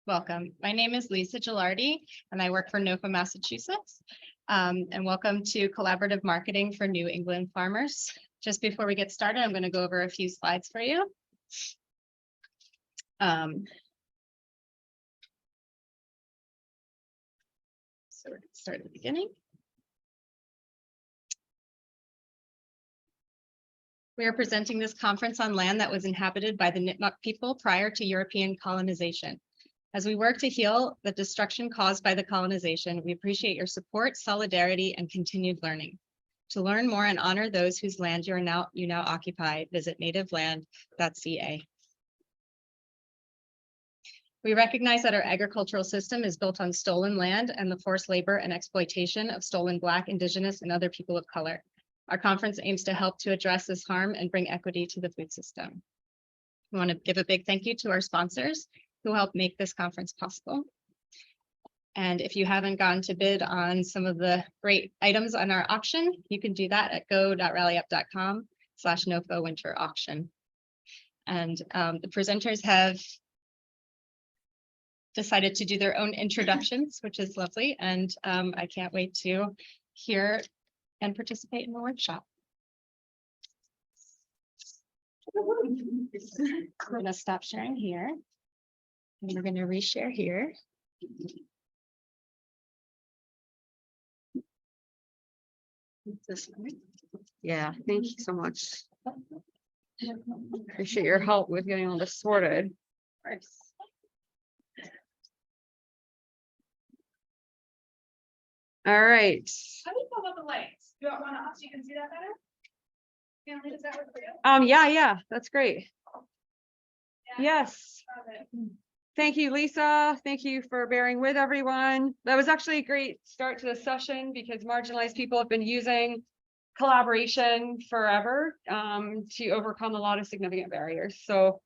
Welcome. My name is Lisa Gilardi, and I work for NOFA, Massachusetts. And welcome to Collaborative Marketing for New England Farmers. Just before we get started, I'm going to go over a few slides for you. So we're going to start at the beginning. We are presenting this conference on land that was inhabited by the Nipmuc people prior to European colonization. As we work to heal the destruction caused by the colonization, we appreciate your support, solidarity, and continued learning. To learn more and honor those whose land you now occupy, visit nativeland.ca. We recognize that our agricultural system is built on stolen land and the forced labor and exploitation of stolen Black, Indigenous, and other people of color. Our conference aims to help to address this harm and bring equity to the food system. We want to give a big thank you to our sponsors who helped make this conference possible. And if you haven't gone to bid on some of the great items on our auction, you can do that at go.rallyup.com/NOFA winter auction. And the presenters have decided to do their own introductions, which is lovely. And I can't wait to hear and participate in the workshop. I'm going to stop sharing here. And we're going to reshare here. This one. Yeah, thank you so much. Appreciate your help with getting all this sorted. Of course. All right. How do you pull up the lights? Do you want to up so you can see that better? Does that work for you? Yeah, that's great. Yeah. Yes. Love it. Thank you, Lisa. Thank you for bearing with everyone. That was actually a great start to the session because marginalized people have been using collaboration forever to overcome a lot of significant barriers. So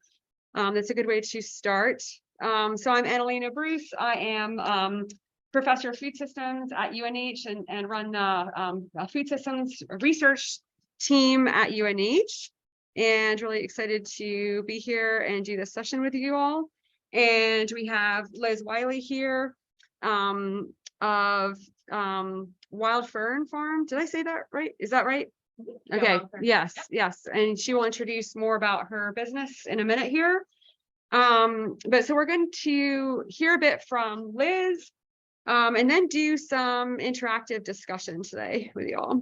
that's a good way to start. So I'm Analena Bruce. I am professor of food systems at UNH and run a food systems research team at UNH, and really excited to be here and do this session with you all. And we have Liz Willey here of Wild Fern Farm. Did I say that right? Is that right? Okay, yes. And she will introduce more about her business in a minute here. But so we're going to hear a bit from Liz and then do some interactive discussion today with you all.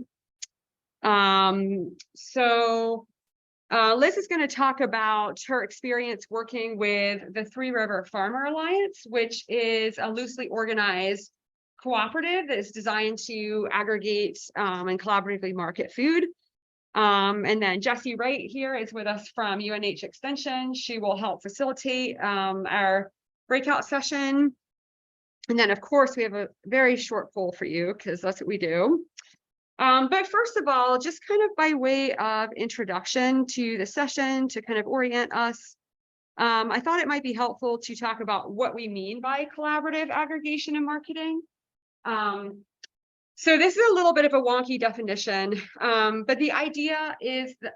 Liz is going to talk about her experience working with the Three River Farmer Alliance, which is a loosely organized cooperative that is designed to aggregate and collaboratively market food. And then Jessie Wright here is with us from UNH Extension. She will help facilitate our breakout session. And then, of course, we have a very short poll for you because that's what we do. But first of all, just kind of by way of introduction to the session to kind of orient us, I thought it might be helpful to talk about what we mean by collaborative aggregation and marketing. So this is a little bit of a wonky definition, but the idea is that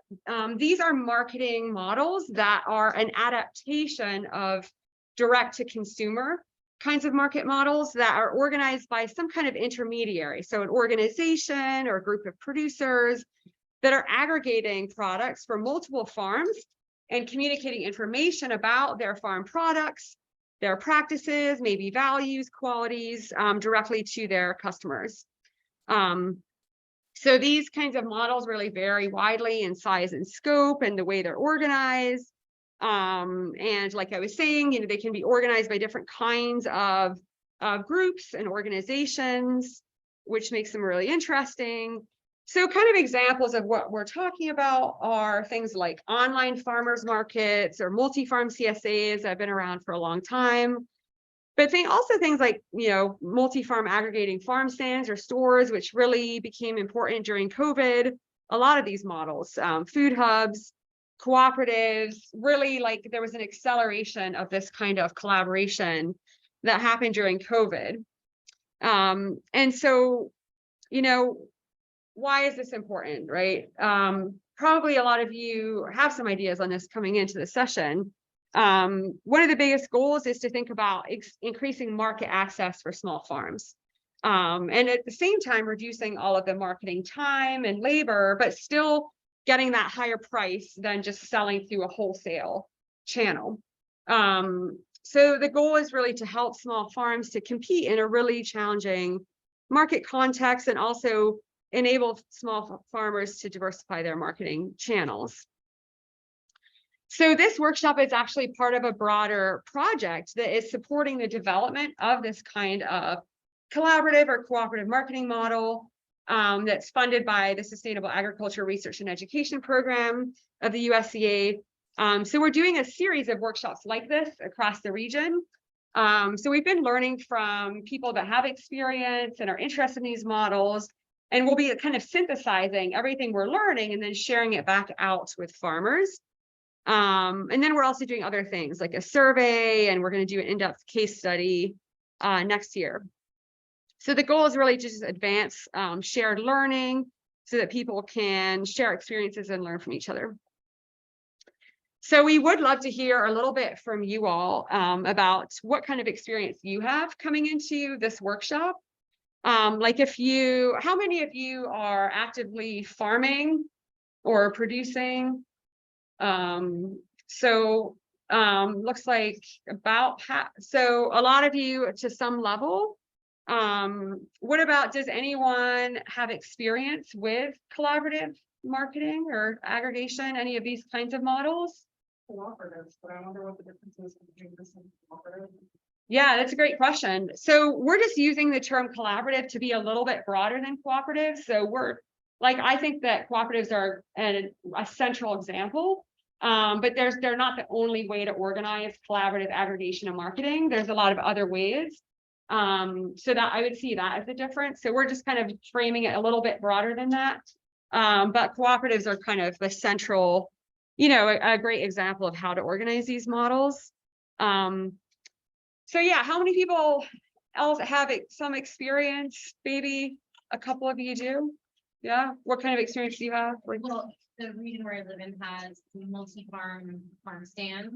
these are marketing models that are an adaptation of direct-to-consumer kinds of market models that are organized by some kind of intermediary. So an organization or a group of producers that are aggregating products from multiple farms and communicating information about their farm products, their practices, maybe values, qualities, directly to their customers. So these kinds of models really vary widely in size and scope and the way they're organized. And like I was saying, they can be organized by different kinds of groups and organizations, which makes them really interesting. So kind of examples of what we're talking about are things like online farmers markets or multi-farm CSAs that have been around for a long time. But also things like, multi-farm aggregating farm stands or stores, which really became important during COVID. A lot of these models, food hubs, cooperatives, really there was an acceleration of this kind of collaboration that happened during COVID. And so, why is this important, right? Probably a lot of you have some ideas on this coming into the session. One of the biggest goals is to think about increasing market access for small farms. And at the same time, reducing all of the marketing time and labor, but still getting that higher price than just selling through a wholesale channel. So the goal is really to help small farms to compete in a really challenging market context and also enable small farmers to diversify their marketing channels. So this workshop is actually part of a broader project that is supporting the development of this kind of collaborative or cooperative marketing model that's funded by the Sustainable Agriculture Research and Education Program of the USDA. So we're doing a series of workshops like this across the region. So we've been learning from people that have experience and are interested in these models, and we'll be kind of synthesizing everything we're learning and then sharing it back out with farmers. And then we're also doing other things like a survey, and we're going to do an in-depth case study next year. So the goal is really just advance shared learning so that people can share experiences and learn from each other. So we would love to hear a little bit from you all about what kind of experience you have coming into this workshop. Like how many of you are actively farming or producing? Looks like about half. So a lot of you to some level. What about, does anyone have experience with collaborative marketing or aggregation, any of these kinds of models? Cooperatives, but I wonder what the difference is between this and cooperative. Yeah, that's a great question. So we're just using the term collaborative to be a little bit broader than cooperative. So I think that cooperatives are a central example, but they're not the only way to organize collaborative aggregation and marketing. There's a lot of other ways. So that I would see that as a difference. So we're just kind of framing it a little bit broader than that. But cooperatives are kind of the central, a great example of how to organize these models. So yeah, how many people else have some experience? Maybe a couple of you do. Yeah. What kind of experience do you have? Well, the region where I live in has multi-farm stands.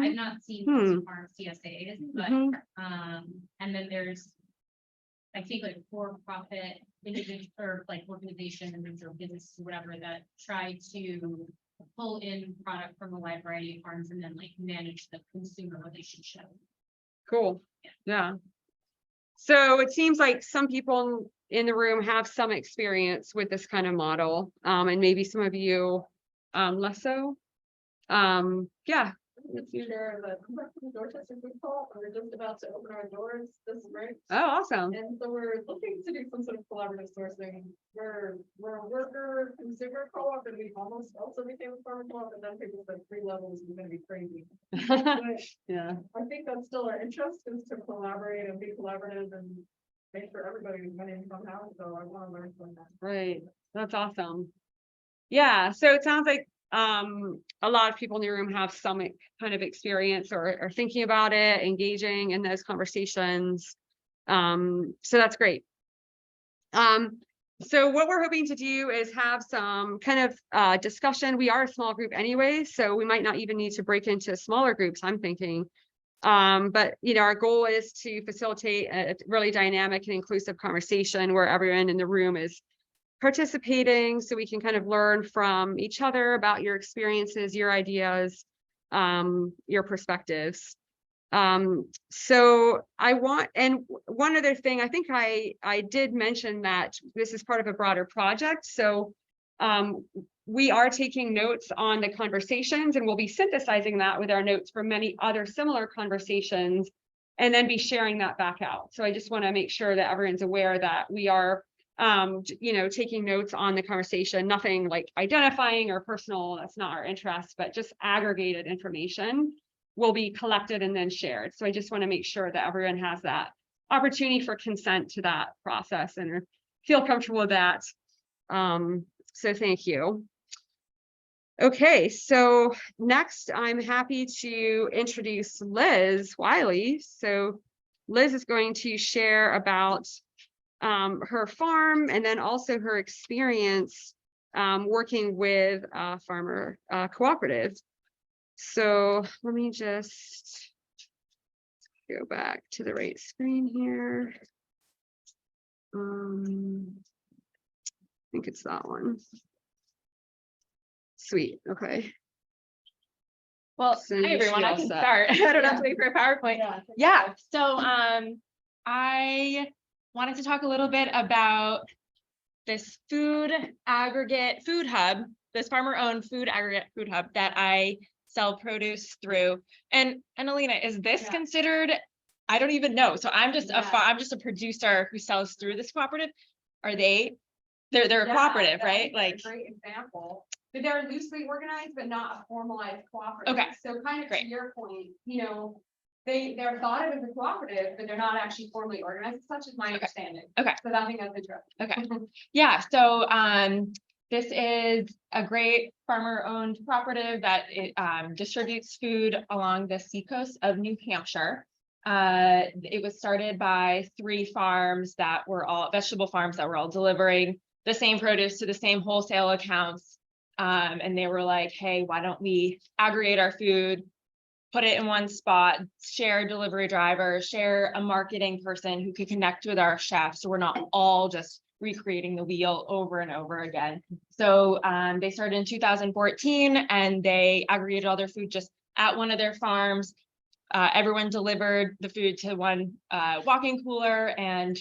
I've not seen multi-farm CSAs, but and then there's, I think, like for-profit individual or like organizations or businesses or whatever that try to pull in product from a wide variety of farms and then like manage the consumer relationship. Cool. Yeah. So it seems like some people in the room have some experience with this kind of model, and maybe some of you less so. Yeah. Sure, but the Dorchester Food Hall, we're just about to open our doors this spring. Oh, awesome. And so we're looking to do some sort of collaborative sourcing. We're a worker consumer co-op, and we almost also became a farmer co-op, and then people said 3 levels is going to be crazy. But Yeah. I think that's still our interest, is to collaborate and be collaborative and make sure everybody is winning somehow. So I want to learn from that. Right. That's awesome. Yeah. So it sounds like a lot of people in the room have some kind of experience or are thinking about it, engaging in those conversations. So that's great. So what we're hoping to do is have some kind of discussion. We are a small group anyway, so we might not even need to break into smaller groups, I'm thinking. But our goal is to facilitate a really dynamic and inclusive conversation where everyone in the room is participating, so we can kind of learn from each other about your experiences, your ideas, your perspectives. So and one other thing, I think I did mention that this is part of a broader project. So we are taking notes on the conversations, and we'll be synthesizing that with our notes from many other similar conversations, and then be sharing that back out. So I just want to make sure that everyone's aware that we are taking notes on the conversation, nothing like identifying or personal, that's not our interest, but just aggregated information will be collected and then shared. So I just want to make sure that everyone has that opportunity for consent to that process and feel comfortable with that. So thank you. Okay, so next I'm happy to introduce Liz Willey. So Liz is going to share about her farm and then also her experience working with farmer cooperatives. So let me just go back to the right screen here. I think it's that one. Sweet, okay. Well, So hi you everyone, should I all can set. start. I don't have to wait for a PowerPoint. Yeah. Yeah, so I wanted to talk a little bit about this food hub, this farmer-owned food aggregate food hub that I sell produce through. And Analena, is this Yeah. considered? I don't even know. So I'm just Yeah. I'm just a producer who sells through this cooperative. Are they? They're a cooperative, right? Like, Great example, but they're loosely organized, but not a formalized cooperative. Okay, So kind of great. to your point, you know, they're thought of as a cooperative, but they're not actually formally organized, such as my understanding. Okay. So I think that's interesting. Okay. Yeah, so this is a great farmer-owned cooperative that distributes food along the seacoast of New Hampshire. It was started by 3 farms that were all vegetable farms that were all delivering the same produce to the same wholesale accounts. And they were like, hey, why don't we aggregate our food, put it in one spot, share a delivery driver, share a marketing person who could connect with our chefs. So we're not all just recreating the wheel over and over again. So they started in 2014 and they aggregated all their food just at one of their farms. Everyone delivered the food to one walk-in cooler and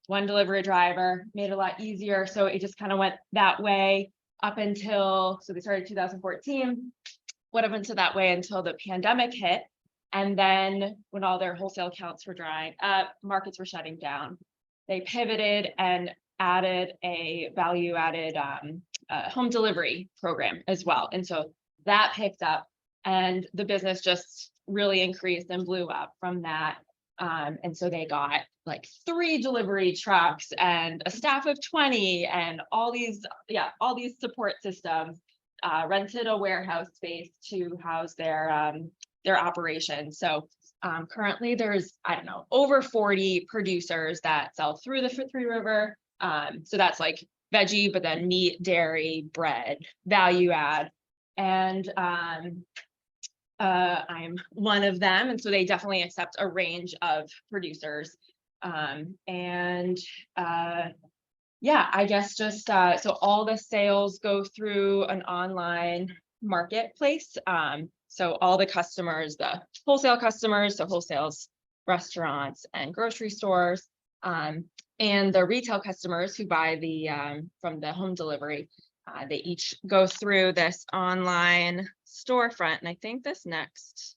one delivery driver, made it a lot easier. So it just kind of went that way up until, so they started 2014. Would have been to that way until the pandemic hit. And then when all their wholesale accounts were drying up, markets were shutting down. They pivoted and added a value-added home delivery program as well. And so that picked up and the business just really increased and blew up from that. And so they got like 3 delivery trucks and a staff of 20 and all these support systems. Rented a warehouse space to house their operations. So currently there's, I don't know, over 40 producers that sell through the Three River. So that's like veggie, but then meat, dairy, bread, value add. And I'm one of them. And so they definitely accept a range of producers. Yeah, I guess just so all the sales go through an online marketplace. So all the customers, the wholesale customers, so wholesales, restaurants and grocery stores, and the retail customers who buy the from the home delivery, they each go through this online storefront. And I think this next,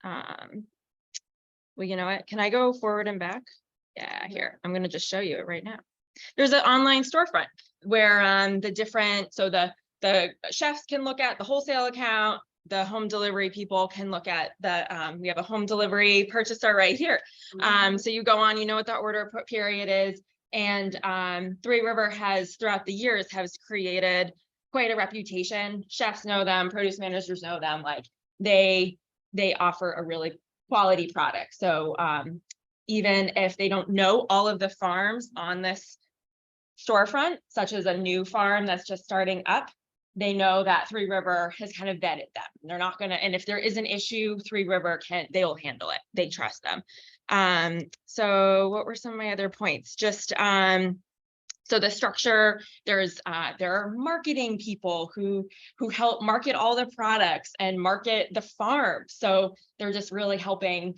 well, you know what? Can I go forward and back? Yeah, here, I'm going to just show you it right now. There's an online storefront where the chefs can look at the wholesale account, the home delivery people can look at we have a home delivery purchaser right here. So you go on, you know what the order period is. And Three River has throughout the years has created quite a reputation. Chefs know them, produce managers know them, like they offer a really quality product. So even if they don't know all of the farms on this storefront, such as a new farm that's just starting up, they know that Three River has kind of vetted them. They're not gonna, and if there is an issue, Three River they'll handle it. They trust them. So what were some of my other points? Just so the structure, there are marketing people who help market all the products and market the farm. So they're just really helping,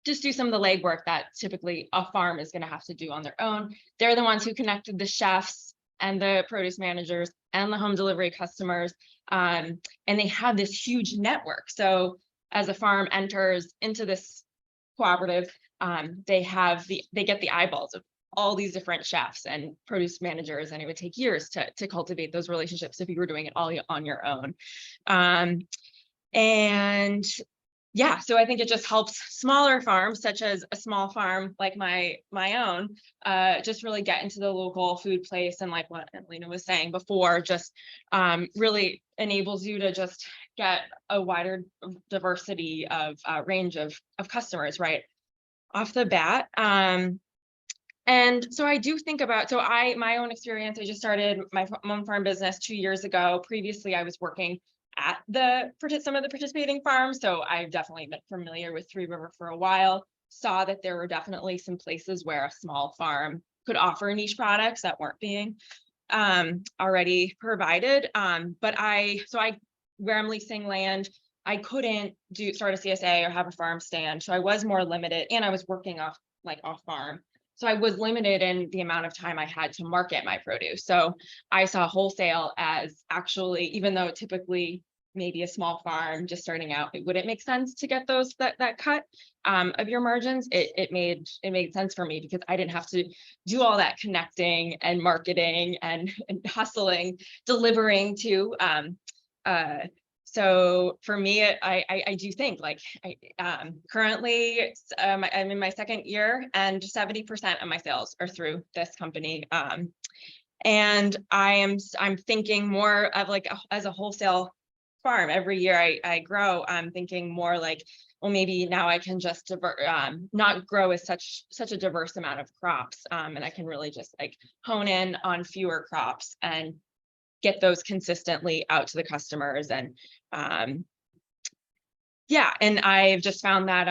just do some of the legwork that typically a farm is going to have to do on their own. They're the ones who connected the chefs and the produce managers and the home delivery customers. And they have this huge network. So as a farm enters into this cooperative, they get the eyeballs of all these different chefs and produce managers, and it would take years to cultivate those relationships if you were doing it all on your own. And yeah, so I think it just helps smaller farms, such as a small farm like my own, just really get into the local food place. And like what Analena was saying before, just really enables you to just get a wider diversity of range of customers right off the bat. And so I do think about, my own experience, I just started my own farm business 2 years ago. Previously, I was working at some of the participating farms. So I've definitely been familiar with Three River for a while, saw that there were definitely some places where a small farm could offer niche products that weren't being already provided. Where I'm leasing land, I couldn't start a CSA or have a farm stand. So I was more limited, and I was working off farm. So I was limited in the amount of time I had to market my produce. So I saw wholesale as actually, even though typically maybe a small farm just starting out, it wouldn't make sense to get that cut of your margins. It made sense for me because I didn't have to do all that connecting and marketing and hustling, delivering to. So for me, I do think currently I'm in my second year and 70% of my sales are through this company. And I'm thinking more of as a wholesale farm. Every year I grow, I'm thinking more like, well, maybe now I can just not grow as such a diverse amount of crops. And I can really just hone in on fewer crops and get those consistently out to the customers. And yeah, and I've just found that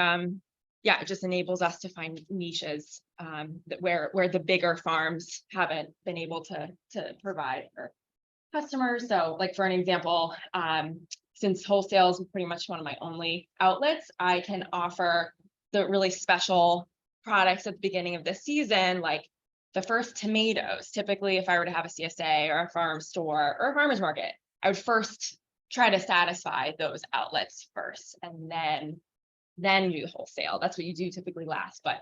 it just enables us to find niches where the bigger farms haven't been able to provide for customers. So for an example, since wholesale is pretty much one of my only outlets, I can offer the really special products at the beginning of the season, like the first tomatoes. Typically, if I were to have a CSA or a farm store or a farmer's market, I would first try to satisfy those outlets first, and then do wholesale. That's what you do typically last. But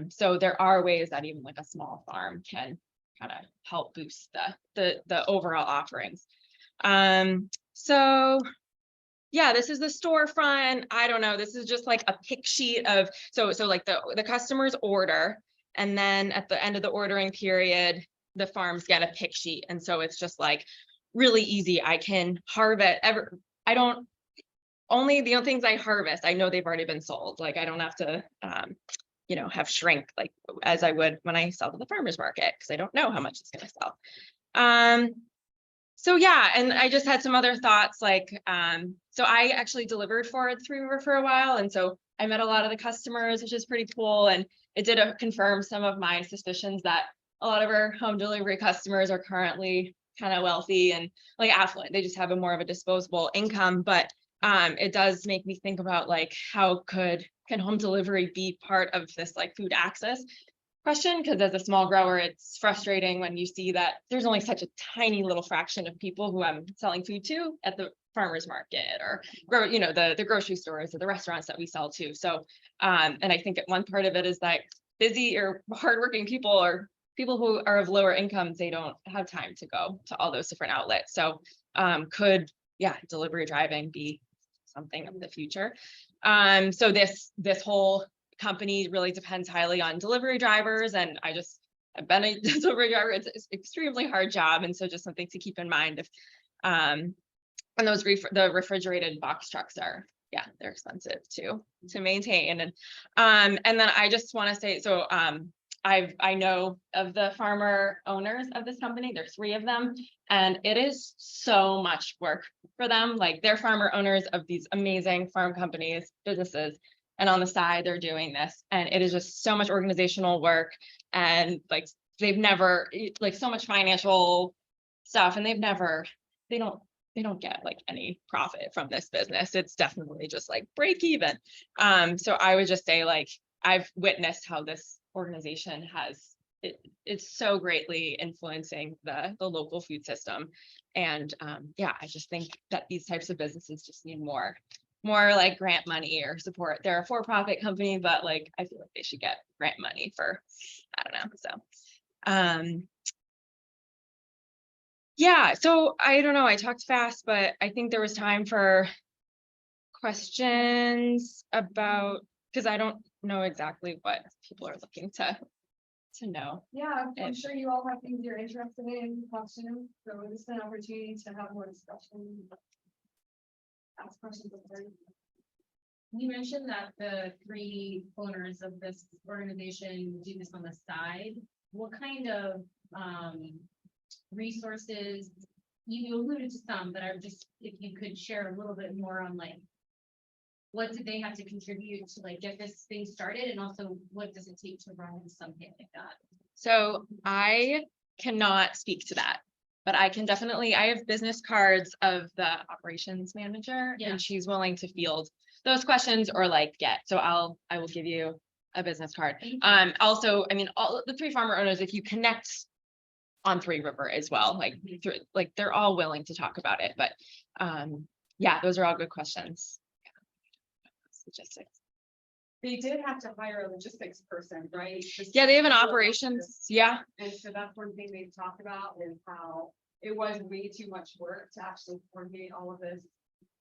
so there are ways that even a small farm can kind of help boost the overall offerings. So yeah, this is the storefront. I don't know. This is just a pick sheet of so the customer's order. And then at the end of the ordering period, the farms get a pick sheet. And so it's just really easy. I can harvest the only things I harvest, I know they've already been sold. I don't have to, have shrink as I would when I sell to the farmer's market, because I don't know how much it's going to sell. So yeah, and I just had some other thoughts so I actually delivered for Three River for a while. And so I met a lot of the customers, which is pretty cool. And it did confirm some of my suspicions that a lot of our home delivery customers are currently kind of wealthy and affluent. They just have more of a disposable income. But it does make me think about how can home delivery be part of this food access question? Because as a small grower, it's frustrating when you see that there's only such a tiny little fraction of people who I'm selling food to at the farmer's market or the grocery stores or the restaurants that we sell to. So and I think one part of it is that busy or hardworking people or people who are of lower incomes, they don't have time to go to all those different outlets. So could delivery driving be something of the future? So this whole company really depends highly on delivery drivers, and I've been a delivery driver. It's an extremely hard job, and so just something to keep in mind. If and those the refrigerated box trucks are they're expensive to maintain. And then I just want to say, so I know of the farmer owners of this company. There's 3 of them, and it is so much work for them. They're farmer owners of these amazing farm companies, businesses, and on the side they're doing this, and it is just so much organizational work, and they've never so much financial stuff, and they don't get any profit from this business. It's definitely just break even. So I would just say I've witnessed how this organization it's so greatly influencing the local food system. And I just think that these types of businesses just need more grant money or support. They're a for-profit company, but I feel like they should get grant money for, I don't know. So so I don't know, I talked fast, but I think there was time for questions about, because I don't know exactly what people are looking to know. Yeah, I'm sure you all have things you're interested in, questions, so this is an opportunity to have more discussion. Ask questions. You mentioned that the 3 owners of this organization do this on the side. What kind of resources you alluded to some, but I'm just, if you could share a little bit more on like, what did they have to contribute to like get this thing started, and also what does it take to run something like that? So I cannot speak to that, but I can definitely, I have business cards of the operations manager Yeah. and she's willing to field those questions or like I will give you a business card. Thank you. Also, I mean, all the three farmer owners, if you connect on Three River as well, like they're all willing to talk about it, but yeah, those are all good questions. Logistics. They did have to hire a logistics person, right? Yeah, they have an operations, yeah. And so that's one thing they've talked about is how it was way too much work to actually coordinate all of this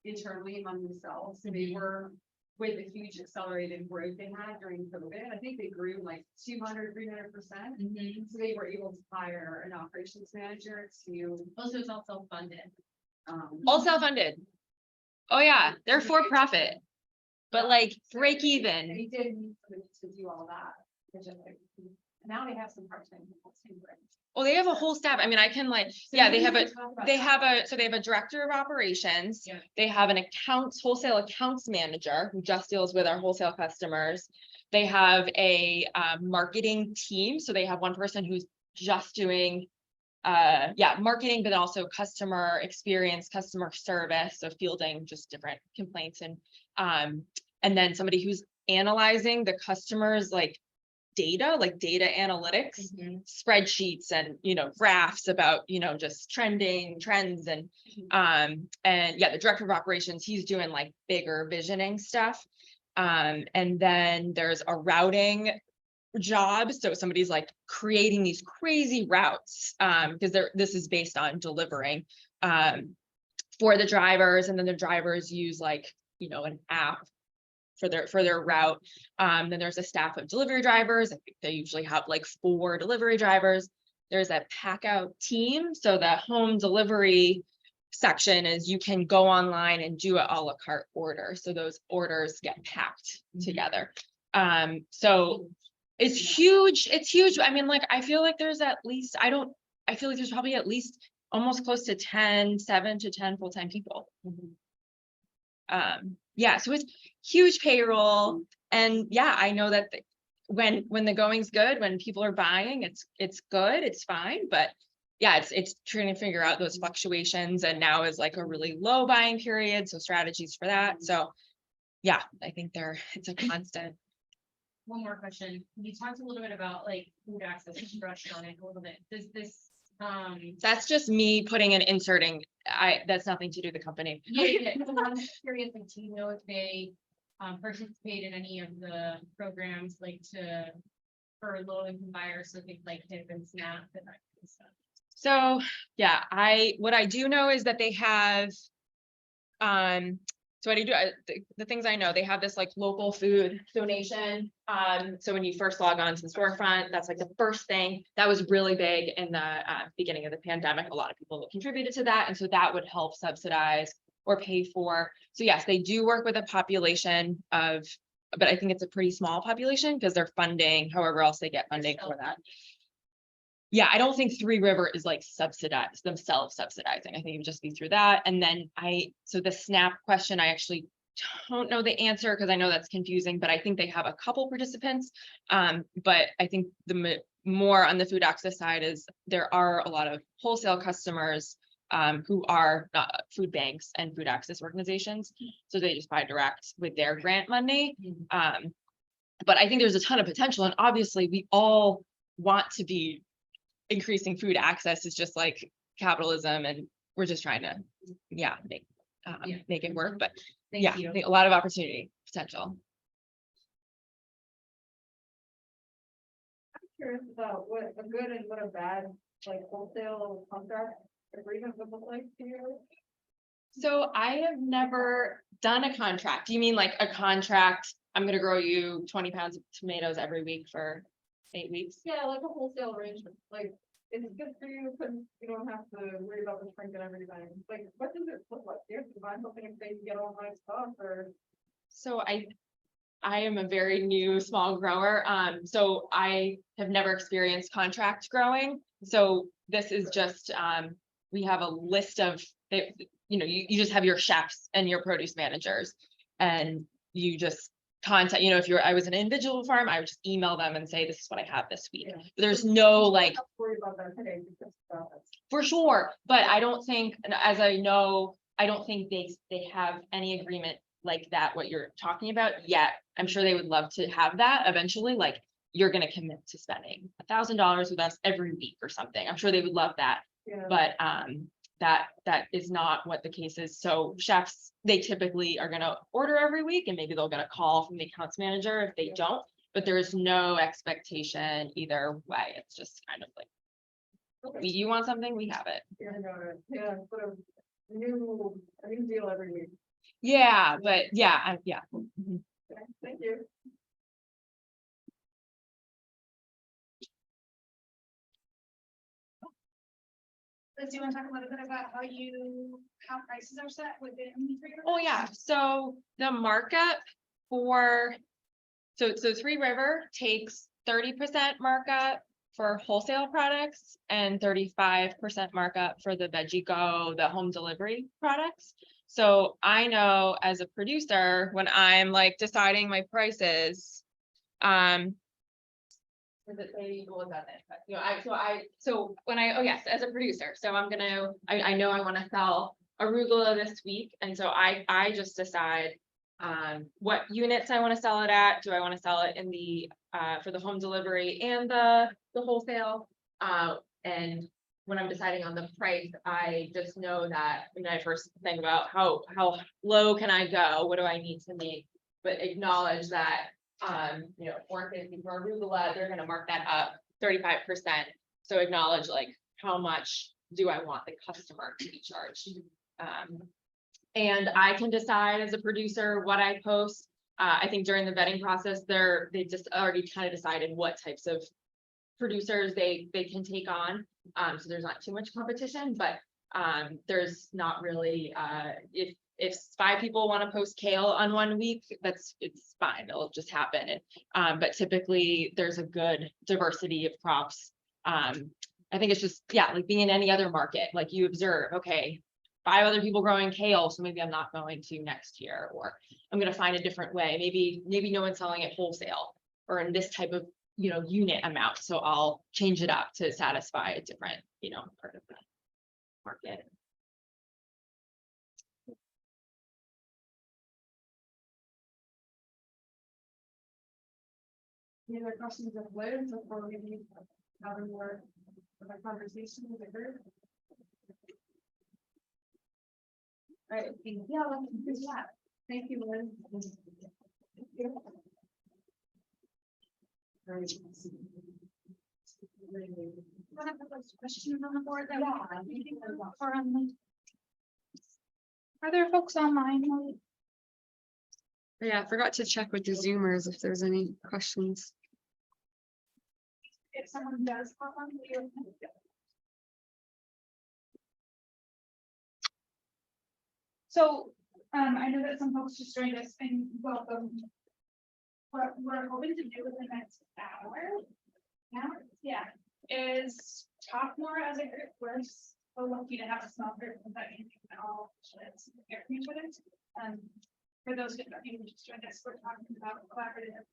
internally among themselves. So they were with the huge accelerated growth they had during COVID. I think they grew like 200, 300%. So they were able to hire an operations manager to, Also, it's all self-funded. All self-funded. Oh yeah, they're for profit, but like break even. they did need somebody to do all that. Which is like, now they have some part-time people too, right? Well, they have a whole staff. I mean, I can like, yeah, they have a director of operations. Yeah. They have an wholesale accounts manager who just deals with our wholesale customers. They have a marketing team. So they have one person who's just doing marketing, but also customer experience, customer service, so fielding just different complaints, and then somebody who's analyzing the customers like data analytics, spreadsheets and graphs about just trends and yeah, the director of operations, he's doing like bigger visioning stuff, and then there's a routing job. So somebody's like creating these crazy routes because this is based on delivering for the drivers, and then the drivers use like an app for their route. Then there's a staff of delivery drivers. I think they usually have like 4 delivery drivers. There's a pack out team. So the home delivery section is you can go online and do a la carte order. So those orders get packed together. So it's huge. It's huge. I mean, like, I feel like there's at least, I feel like there's probably at least almost close to 7 to 10 full-time people. Yeah, so it's huge payroll. And yeah, I know that when the going's good, when people are buying, it's good, it's fine. But yeah, it's trying to figure out those fluctuations, and now is like a really low buying period. So strategies for that. So yeah, I think it's a constant. One more question. You talked a little bit about like food access, and brushed on it a little bit. Does this, That's just me putting and inserting. That's nothing to do with the company. yeah, I'm curious, like, do you know if they participate in any of the programs like for low income buyers, so things like HIP and SNAP and that kind of stuff? So yeah, what I do know is that they have, so what do you do? The things I know, they have this like local food donation. So when you first log on to the storefront, that's like the first thing that was really big in the beginning of the pandemic. A lot of people contributed to that. And so that would help subsidize or pay for. So yes, they do work with a population of, but I think it's a pretty small population because they're funding however else they get funding for that. Yeah, I don't think Three River is like themselves subsidizing. I think it would just be through that. And then so the SNAP question, I actually don't know the answer because I know that's confusing, but I think they have a couple participants. But I think the more on the food access side is there are a lot of wholesale customers who are not food banks and food access organizations. So they just buy direct with their grant money. But I think there's a ton of potential, and obviously we all want to be increasing food access. Is just like capitalism, and we're just trying to make it work. But Thank you. I think a lot of opportunity potential. I'm curious about what a good and what a bad, like, wholesale contract agreement would look like to you. So I have never done a contract. Do you mean like a contract? I'm going to grow you 20 pounds of tomatoes every week for 8 weeks. Yeah, like a wholesale arrangement, like, it's good for you, because you don't have to worry about the shrink and everything. Like, what does it look like? You have to buy something if they can get all my stuff, or. So I am a very new small grower. So I have never experienced contract growing. So this is just we have a list of, you just have your chefs and your produce managers. And you just contact, if I was an individual farm, I would just email them and say, this is what I have this week. Yeah. There's no like, Worry about that today because for sure, but I don't think, and as I know, I don't think they have any agreement like that, what you're talking about yet. I'm sure they would love to have that eventually, like, you're gonna commit to spending $1,000 with us every week or something. I'm sure they would love that, yeah. but that is not what the case is. So chefs, they typically are gonna order every week and maybe they'll get a call from the accounts manager if they don't, but there's no expectation either way. It's just kind of like, you want something, we have it. Yeah, I know, yeah, put a new deal every week. Yeah, but yeah, yeah. Mhm. Okay, thank you. Liz, do you want to talk a little bit about how prices are set within? Three Rivers? Oh, yeah, so the markup for, so Three River takes 30% markup for wholesale products and 35% markup for the Veggie Go, the home delivery products. So I know as a producer, when I'm like deciding my prices, does it say what was that then? But, so when oh yes, as a producer, so I know I want to sell arugula this week, and so I just decide what units I want to sell it at. Do I want to sell it in the for the home delivery and the wholesale? And when I'm deciding on the price, I just know that when I first think about how low can I go, what do I need to make, but acknowledge that $4.50 for arugula, they're gonna mark that up 35%. So acknowledge like how much do I want the customer to be charged? And I can decide as a producer what I post. I think during the vetting process, they just already kind of decided what types of producers they can take on. So there's not too much competition, but there's not really if 5 people want to post kale on one week, it's fine, it'll just happen. But typically there's a good diversity of crops. I think it's just, yeah, like being in any other market, like you observe, okay, 5 other people growing kale, so maybe I'm not going to next year, or I'm going to find a different way. Maybe no one's selling it wholesale or in this type of unit amount, so I'll change it up to satisfy a different part of the market. Any other questions of Liz before we have more of a conversation with the group? All right, thank you, Liz. Questions on the board that or on the. Are there folks online? Yeah, I forgot to check with the Zoomers if there's any questions. If someone does pop on. So, I know that some folks just joined us and welcome. What we're hoping to do within the next hour. Is talk more as a group. We're so lucky to have a small group that you can all share with it. For those who just joined us, we're talking about collaborative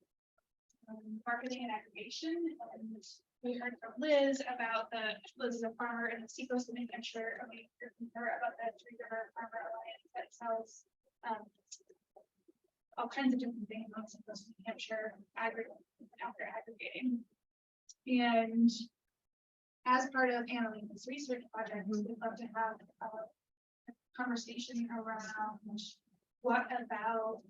marketing and aggregation. And we heard from Liz about Liz is a farmer in the seacoast of New Hampshire. And we heard from her about the Three River Farmer Alliance that sells all kinds of different things on the seacoast of New Hampshire, aggregating. And as part of Analena's research project, we'd love to have a conversation around what about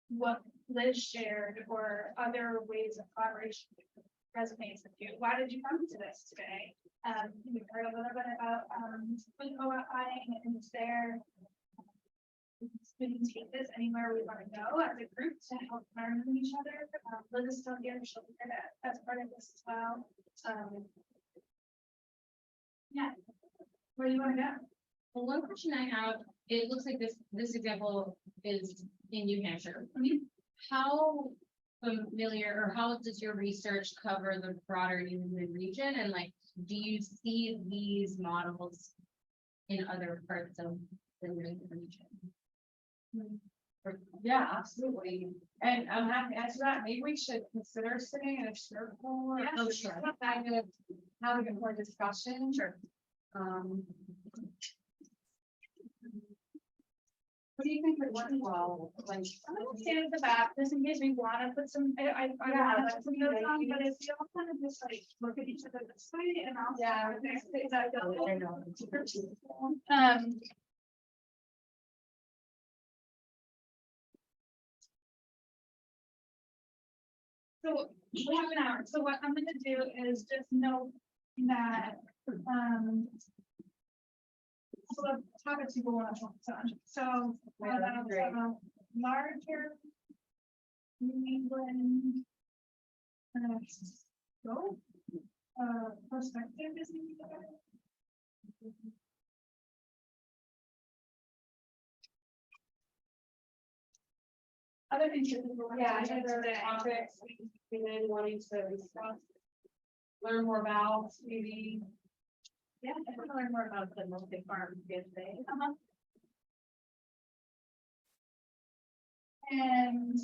what Liz shared or other ways of collaboration resonates with you. Why did you come to this today? We heard a little bit about food co-op buying and there. We can take this anywhere we want to go as a group to help learn from each other. Liz is still here, she'll be there as part of this as well. Yeah, where do you want to go? Well, one question I have, it looks like this example is in New Hampshire. How familiar or how does your research cover the broader New England region? And like, do you see these models in other parts of the region. Yeah, absolutely. And I'm happy to answer that. Maybe we should consider sitting in a circle. Or Yeah, oh, sure. Kind of having a more discussion. Sure. What do you think would work well? Like, I'm gonna stand at the back, just in case we wanna put some, I Yeah, have that's some a notes good on, idea. but if we all kind of just like look at each other this way and I'll. Yeah. Is that good? I know. So we have an hour, so what I'm gonna do is just note that, so the topics you go on, so, Yeah, that's great. larger New England scope, perspective is needed. Other things. that people want to Yeah, I do think there are today. topics we been wanting to discuss. Learn more about, maybe. Yeah, I want to learn more about the multi-farm today. And.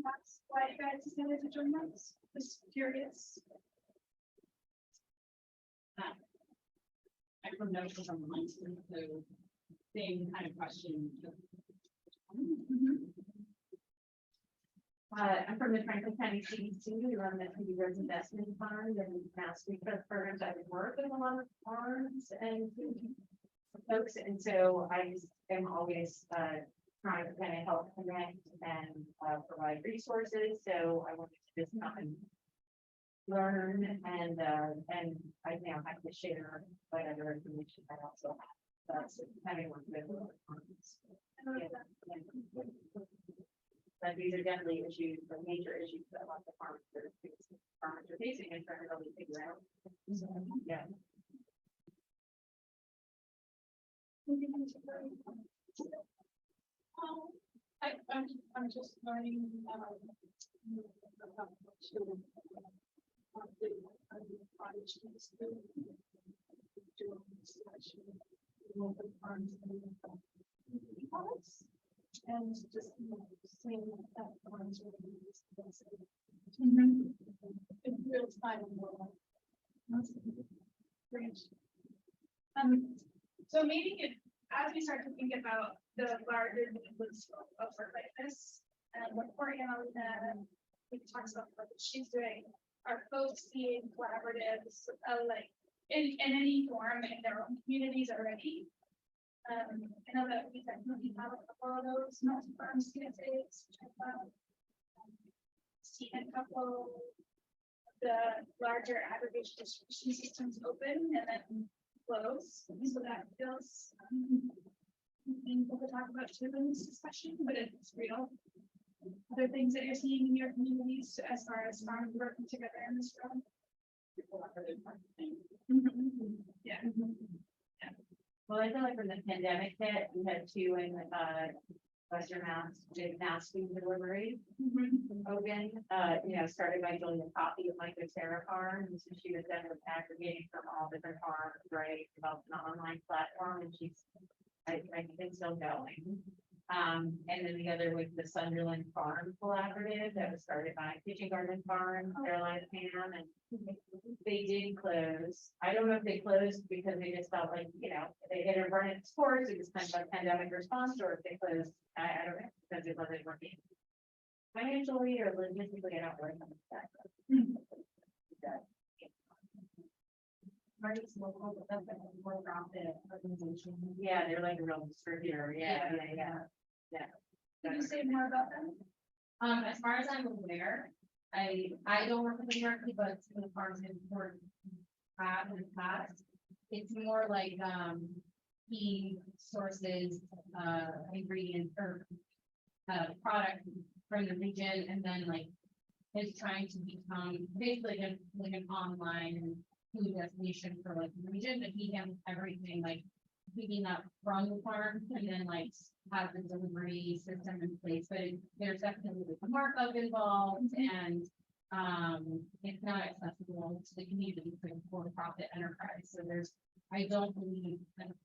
That's why you guys decided to join us, just curious. I from notes on the lines, so same kind of question. I'm from the Franklin County CDC, we run the Rose Investment Fund, and last week the firms I work with a lot of farms and folks, and so I just am always trying to kind of help connect and provide resources, so I wanted to just come and learn and I now have to share whatever information I also have. That's having worked with. But these are definitely issues, the major issues that a lot of farmers are facing and trying to really figure out. So, yeah. I'm just learning. And just seeing that farms in real time. Great. So maybe as we start to think about the larger scope of work like this, and what Analena talks about what she's doing, are folks seeing collaboratives like in any form in their own communities already? I know that we definitely have a couple of those multi-farm CSAs. Seen a couple of the larger aggregation distribution systems open and then close, so that feels meaningful to talk about too in this discussion, but it's real. Other things that you're seeing in your communities as far as farmers working together in this realm. Yeah. Well, I feel like when the pandemic hit, we had two in Western Mass, did mass food delivery. Open, started by Julia Coffee at Micro Sarah Farm, and so she was then aggregating from all different farms, right, developed an online platform, and she's, I think it's still going. And then the other was the Sunderland Farm Collaborative that was started by Kitchen Garden Farm, Carolina Pam, and they did close. I don't know if they closed because they just felt like, they hit a run its course, it was kind of a pandemic response, or if they closed, I don't know, because it wasn't working financially or logistically, I don't really understand. Marty's local, but that's a more profit organization. Yeah, they're like a real distributor, yeah. Can you say more about them? As far as I'm aware, I don't work with them directly, but some of the farms have worked in the past. It's more like he sources ingredients or product from the region, and then like is trying to become basically like an online food destination for like the region, but he handles everything like picking up from the farm and then like have the delivery system in place, but there's definitely a markup involved and it's not accessible to the community for profit enterprise. So I don't believe,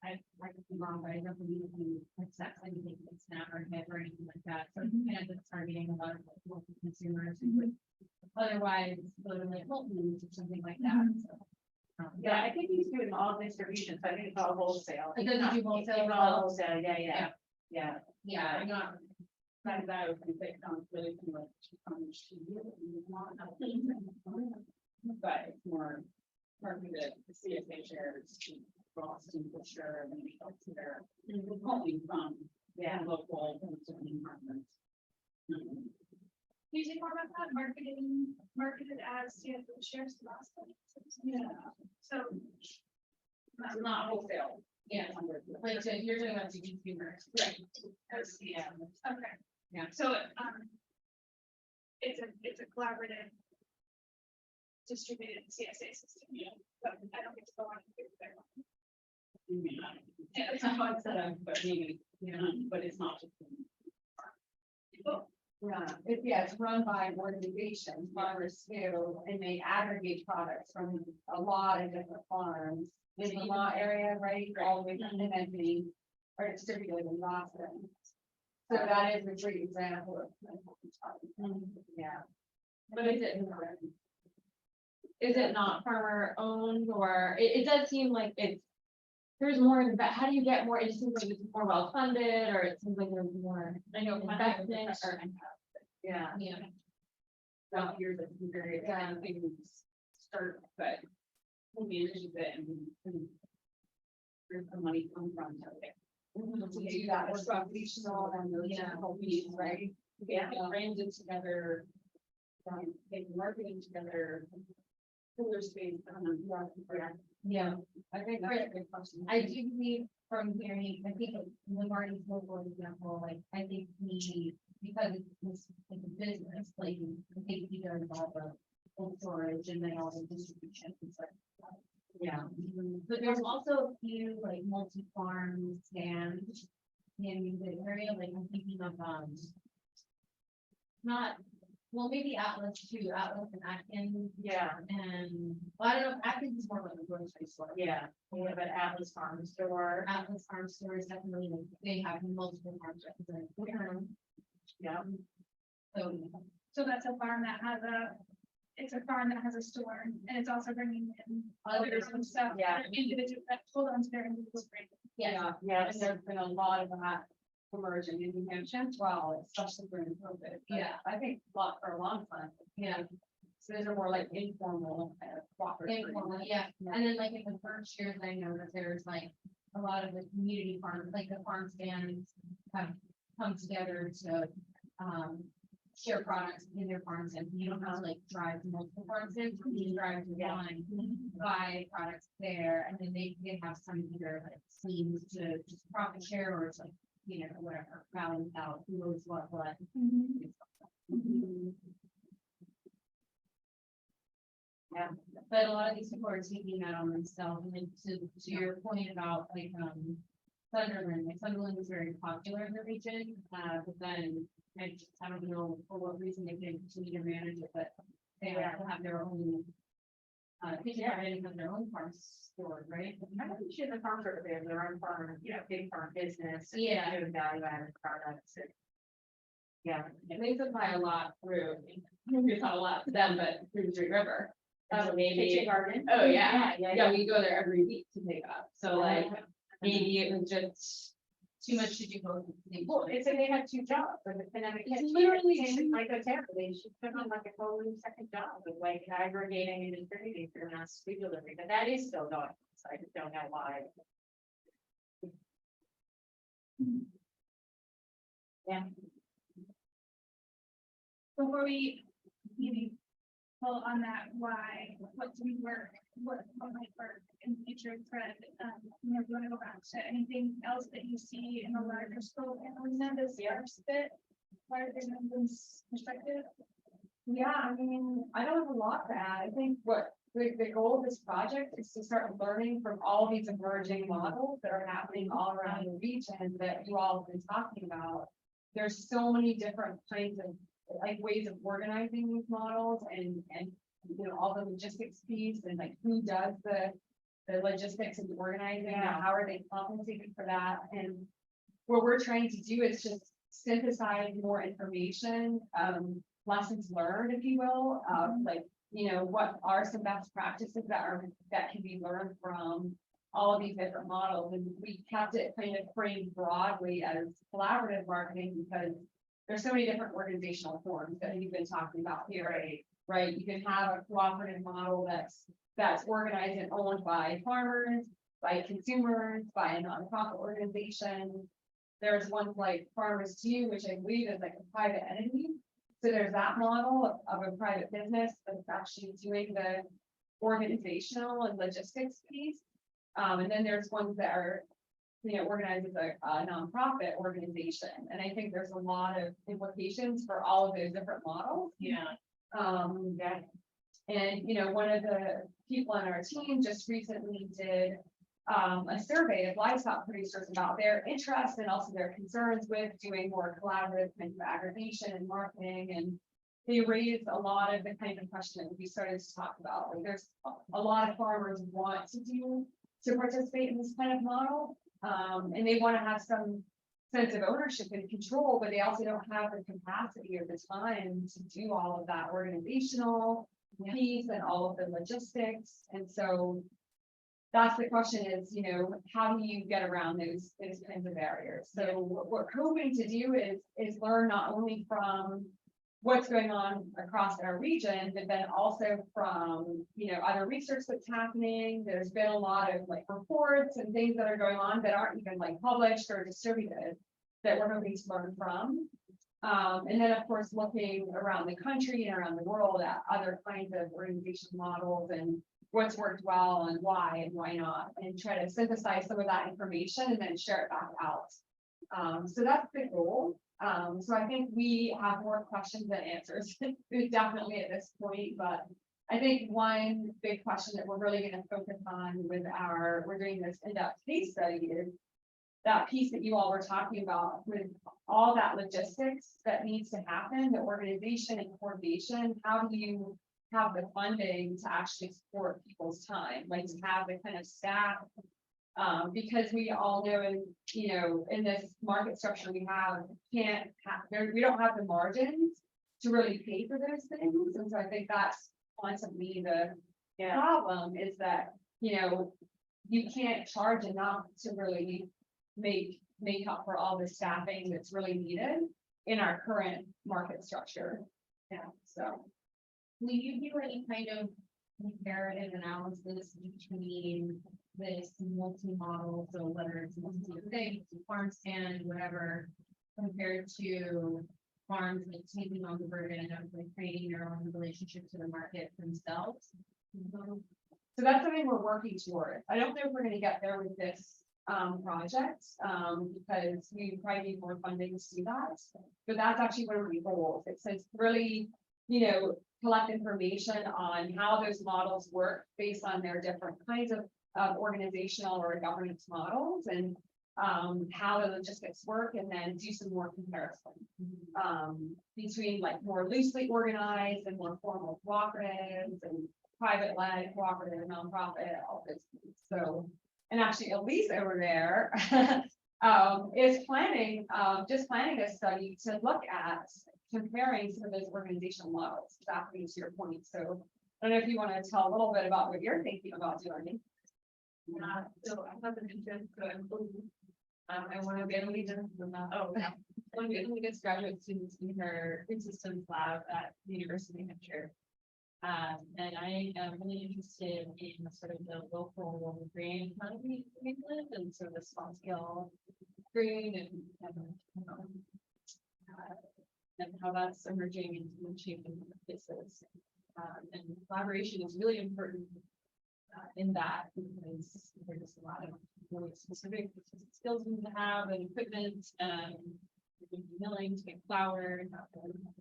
I could be wrong, but I don't believe we accept anything that's not our head or anything like that. So kind of it's targeting a lot of like, local consumers who would otherwise go to like Whole Foods or something like that. So, Yeah, I think he's doing all distribution, so I think it's all wholesale. It doesn't do wholesale It's as all well? wholesale, yeah. Yeah, I'm not. That I would think that comes really from like. But it's more targeted, the CSA shares, Boston for sure, and maybe helps there. Calling from, local consuming departments. Can you say more about that? Marketed as, yeah, the shares to Boston. Yeah, so. It's not wholesale. Yeah, like, so you're talking about the consumers. Right. Yeah. Okay. Yeah. So, it's a collaborative distributed CSA system, but I don't get to go on and do it there. Yeah, it's not how it's set up, but maybe, but it's not just. Yeah, it's run by organizations, farmers too, and they aggregate products from a lot of different farms. In the Vermont area, right, all the way down to Henry, are distributed in Boston. So that is a great example of. Yeah. But is it not farmer owned or it does seem like there's more than that. How do you get more? It just seems like it's more well funded or it seems like there's more. I know. investment or. Yeah. Yeah. About years of period, things start, but who manages it and where's the money come from? To do that, it's foundational and those technical pieces, right? Yeah, brand it together. Take marketing together. Cooler space. Yeah. I think that's a good question. I do believe from hearing, I think the Marty's local example, like, I think we, because it's a business, like, I think we are involved in cold storage and then all the distribution and stuff. Yeah. But there's also a few like multi-farm stands in the area, like I'm thinking of, not, well, maybe Atlas too, Atlas and Atkins. Yeah. And, well, I don't know, if Atkins is more like a grocery store. Yeah, we have an Atlas Farm Store. Atlas Farm Store is definitely, like, they have multiple farms represented. Yeah. So that's a farm that has it's a farm that has a store and it's also bringing in others and stuff. Yeah. That are individual, that hold on to their individual brand. Yeah. Yes. And there's been a lot of that emerging in New Hampshire as well, especially during COVID. But Yeah. I think for a long time. Yeah. So those are more like informal kind of cooperative. Informal, yeah, and then like in the first years, I know that there's like a lot of the community farms, like the farm stands have come together to share products in their farms, and you don't have to like drive to multiple farms in, you drive to one, buy products there, and then they have some either like schemes to just profit share or it's like, you know, whatever, balance out who knows what. Yeah. But a lot of these people are taking that on themselves, and then to your point about like, Sunderland, like Sunderland is very popular in the region, but then I don't know for what reason they can continue to manage it, but they also have their own. I think they already have their own farm store, right? I'm pretty sure the farms are there, their own farm, big farm business. Yeah. Doing value added products. Yeah. And they supply a lot through, it's not a lot to them, but through the Great River. So maybe, Kitchen garden. oh yeah, Yeah. yeah, we go there every week to pick up. So like, maybe it was just Too much to do both. at the same Well, time. it's like they had two jobs, and the pandemic. It's hit, literally and like a temp, they should put on like a totally second job of like aggregating and distributing for mass food delivery, but that is still going, so I just don't know why. Yeah. Before we maybe pull on that, why, what do we work, what might work in the future, Fred? You know, do you want to go back to anything else that you see in the larger scope and Analena, does yours fit? Larger than this perspective? Yeah, I mean, I don't have a lot to add. I think what the goal of this project is to start learning from all these emerging models that are happening all around the region that you all have been talking about. There's so many different kinds of, like, ways of organizing these models and, you know, all the logistics piece and like who does the logistics and organizing, and how are they compensated for that? And what we're trying to do is just synthesize more information, lessons learned, if you will, like, you know, what are some best practices that can be learned from all of these different models. And we kept it kind of framed broadly as collaborative marketing because there's so many different organizational forms that we've been talking about here, right? You can have a cooperative model that's organized and owned by farmers, by consumers, by a nonprofit organization. There's ones like Farmers Too, which I believe is like a private entity. So there's that model of a private business that's actually doing the organizational and logistics piece. And then there's ones that are, you know, organized as a nonprofit organization. And I think there's a lot of implications for all of those different models. And, you know, one of the people on our team just recently did a survey of livestock producers about their interest and also their concerns with doing more collaborative kind of aggregation and marketing. And they raised a lot of the kind of questions we started to talk about. Like, there's a lot of farmers want to participate in this kind of model. And they want to have some sense of ownership and control, but they also don't have the capacity or the time to do all of that organizational piece and all of the logistics. And so that's the question is, you know, how do you get around those kinds of barriers? So what we're hoping to do is learn not only from what's going on across our region, but then also from, you know, other research that's happening. There's been a lot of like reports and things that are going on that aren't even like published or distributed that we're hoping to learn from. And then of course, looking around the country and around the world at other kinds of organization models and what's worked well and why not, and try to synthesize some of that information and then share it back out. So that's the goal. So I think we have more questions than answers, definitely at this point, but I think one big question that we're really going to focus on with we're doing this in-depth case study is that piece that you all were talking about with all that logistics that needs to happen, the organization and coordination. How do you have the funding to actually support people's time, like to have the kind of staff, because we all know, you know, in this market structure we we don't have the margins to really pay for those things. And so I think that's constantly the problem is that, you know, you can't charge enough to really make up for all the staffing that's really needed in our current market structure. So will you do any kind of comparative analysis between this multi-model, so whether it's multi-thing, farm stand, whatever, compared to farms like taking on the burden of like creating their own relationship to the market themselves? So that's something we're working toward. I don't know if we're going to get there with this project because we probably need more funding to do that. But that's actually one of the goals. It says really, you know, collect information on how those models work based on their different kinds of organizational or governance models and how the logistics work, and then do some more comparison between like more loosely organized and more formal cooperatives and private-led cooperative, nonprofit, all those things. So, and actually Elise over there is planning a study to look at comparing some of those organizational models, exactly to your point. So I don't know if you want to tell a little bit about what you're thinking about doing. So I have an interest to include, I want to be able to one of the youngest graduate students in her Food Systems Lab at the University of New Hampshire. And I am really interested in sort of the local grain economy in England and sort of the small scale grain and how that's emerging and changing places. And collaboration is really important in that because there's a lot of really specific skills we need to have and equipment and milling to make flour and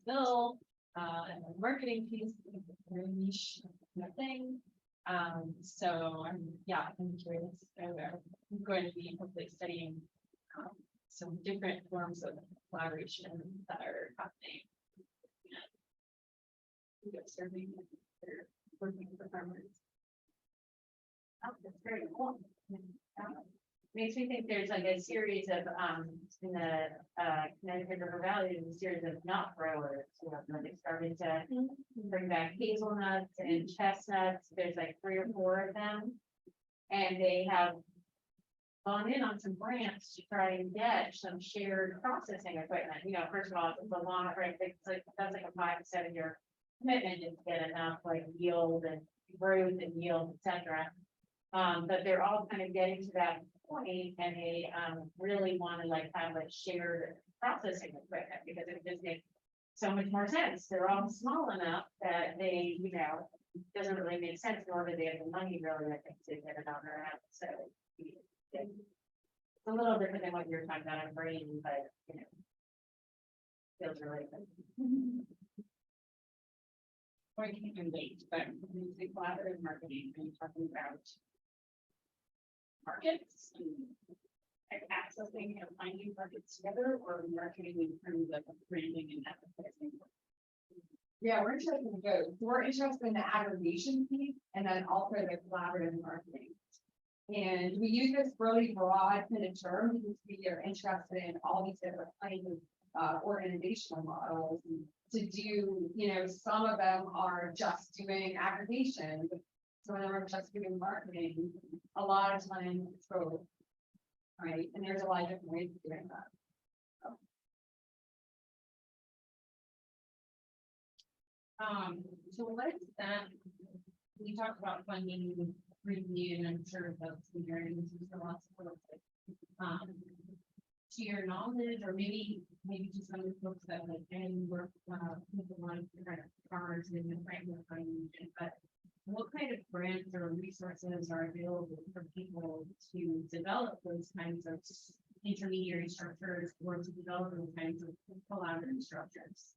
mill and the marketing piece, very niche thing. So I'm curious, I'm going to be hopefully studying some different forms of collaboration that are happening. Serving or working for farmers. Oh, that's very cool. Makes me think there's like a series of, in the, Connecticut River Valley, there's a series of nut growers who have really started to bring back hazelnuts and chestnuts. There's like 3 or 4 of them. And they have gone in on some grants to try and get some shared processing equipment. You know, first of all, it's a long, it's like, that's like a 5 to 7 year commitment to get enough like yield and growth and yield, etc. But they're all kind of getting to that point, and they really want to like have a shared processing equipment because it just makes so much more sense. They're all small enough that they, you know, doesn't really make sense, nor do they have the money really, I think, to get it on their own. So it's a little different than what you're talking about in brain, but you know, feels really good. Or you can relate, but the collaborative marketing, are you talking about markets and accessing and finding markets together, or marketing in terms of branding and advertising? Yeah, we're interested in both. We're interested in the aggregation piece and then also the collaborative marketing. And we use this really broad kind of term because we are interested in all these different kinds of organizational models to do, you know, some of them are just doing aggregation, some of them are just doing marketing. A lot of times it's both, right? And there's a lot of different ways of doing that. So what is that? We talked about funding review, and I'm sure that's the areas of lots of folks. To your knowledge, or maybe to some of the folks that like and work with a lot of different farmers in the Franklin region, but what kind of grants or resources are available for people to develop those kinds of intermediary structures or to develop those kinds of collaborative structures?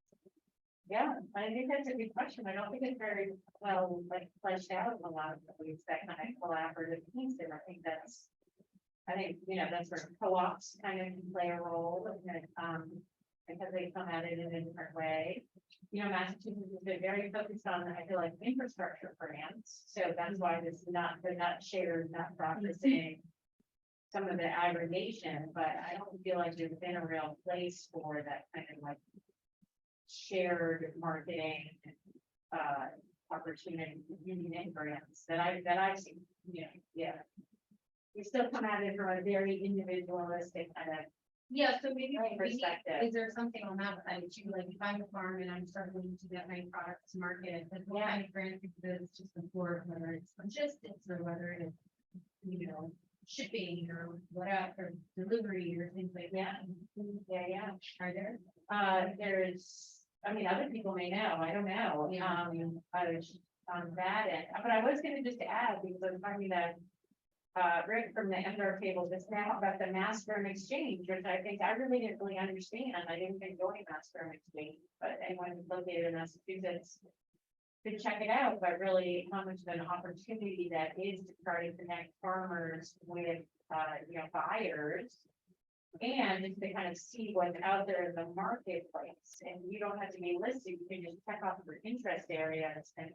Yeah, I think that's a good question. I don't think it's very well like fleshed out in a lot of ways, that kind of collaborative piece. And I think, you know, that's where co-ops kind of play a role, and, because they come at it in a different way. You know, Massachusetts has been very focused on, I feel like, infrastructure grants. So that's why they're not shared, not processing some of the aggregation, but I don't feel like there's been a real place for that kind of like shared marketing opportunity and grants that I've seen. Yeah. We still come at it from a very individualistic kind of So maybe perspective. is there something on that side too? Like if I'm a farm and I'm struggling to get my products to market, then what kind of grant exists to support, whether it's logistics or whether it's, you know, shipping or whatever, delivery or things like that. Yeah. Are there? There's, I mean, other people may know, I don't know. I was on that end, but I was gonna just add, because I was finding that Rick from the MDR table just now about the mass firm exchange, which I think I really didn't really understand. I didn't think going mass firm exchange, but anyone who's located in Massachusetts could check it out, but really how much of an opportunity that is to try to connect farmers with, you know, buyers. And to kind of see what's out there in the marketplace, and you don't have to be listed, you can just check off your interest areas and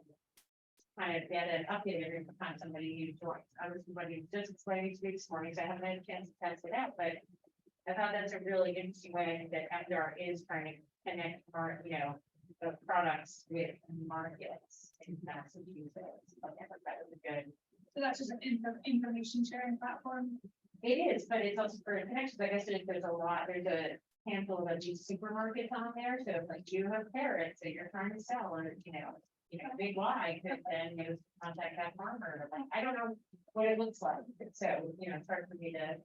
kind of get an update every time somebody new joins. I was somebody just explaining to me this morning, so I haven't had a chance to test it out, but I thought that's a really interesting way that FDR is trying to connect our, you know, the products with markets in Massachusetts. I thought that was a good. So that's just an information sharing platform. It is, but it's also for connections. Like I said, there's a handful of these supermarkets on there. So if like you have carrots that you're trying to sell, or you know, big Y, could then you contact that farmer. Like, I don't know what it looks like. So, you know, it's hard for me to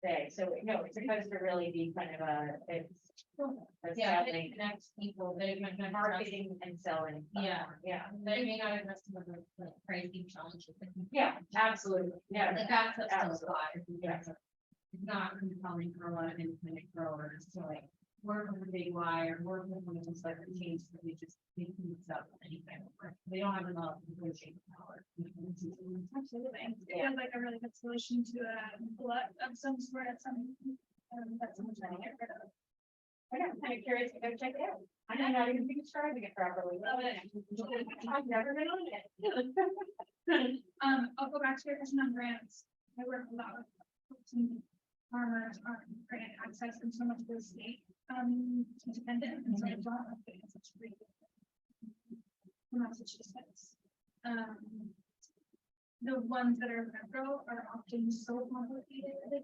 say. So no, it's supposed to really be kind of it's It connects people that are marketing and selling. Yeah. They may not address some of the pricing challenges. Yeah, absolutely. Yeah. The concept still Absolutely. applies. Yeah. It's not compelling for a lot of independent growers to like work with a big Y or work with one of those like change that they can stuff anything. They don't have enough negotiating power. Absolutely. It feels like a really good solution to a glut of some sort of some, that someone's trying to get rid of. I'm kind of curious to go check it out. I know not even describing it properly. Love it. I've never been on it. I'll go back to your question on grants. I work a lot with folks and farmers on grant access and so much of the state, dependent, and so I don't have grants, it's free. From Massachusetts. The ones that are federal are often so complicated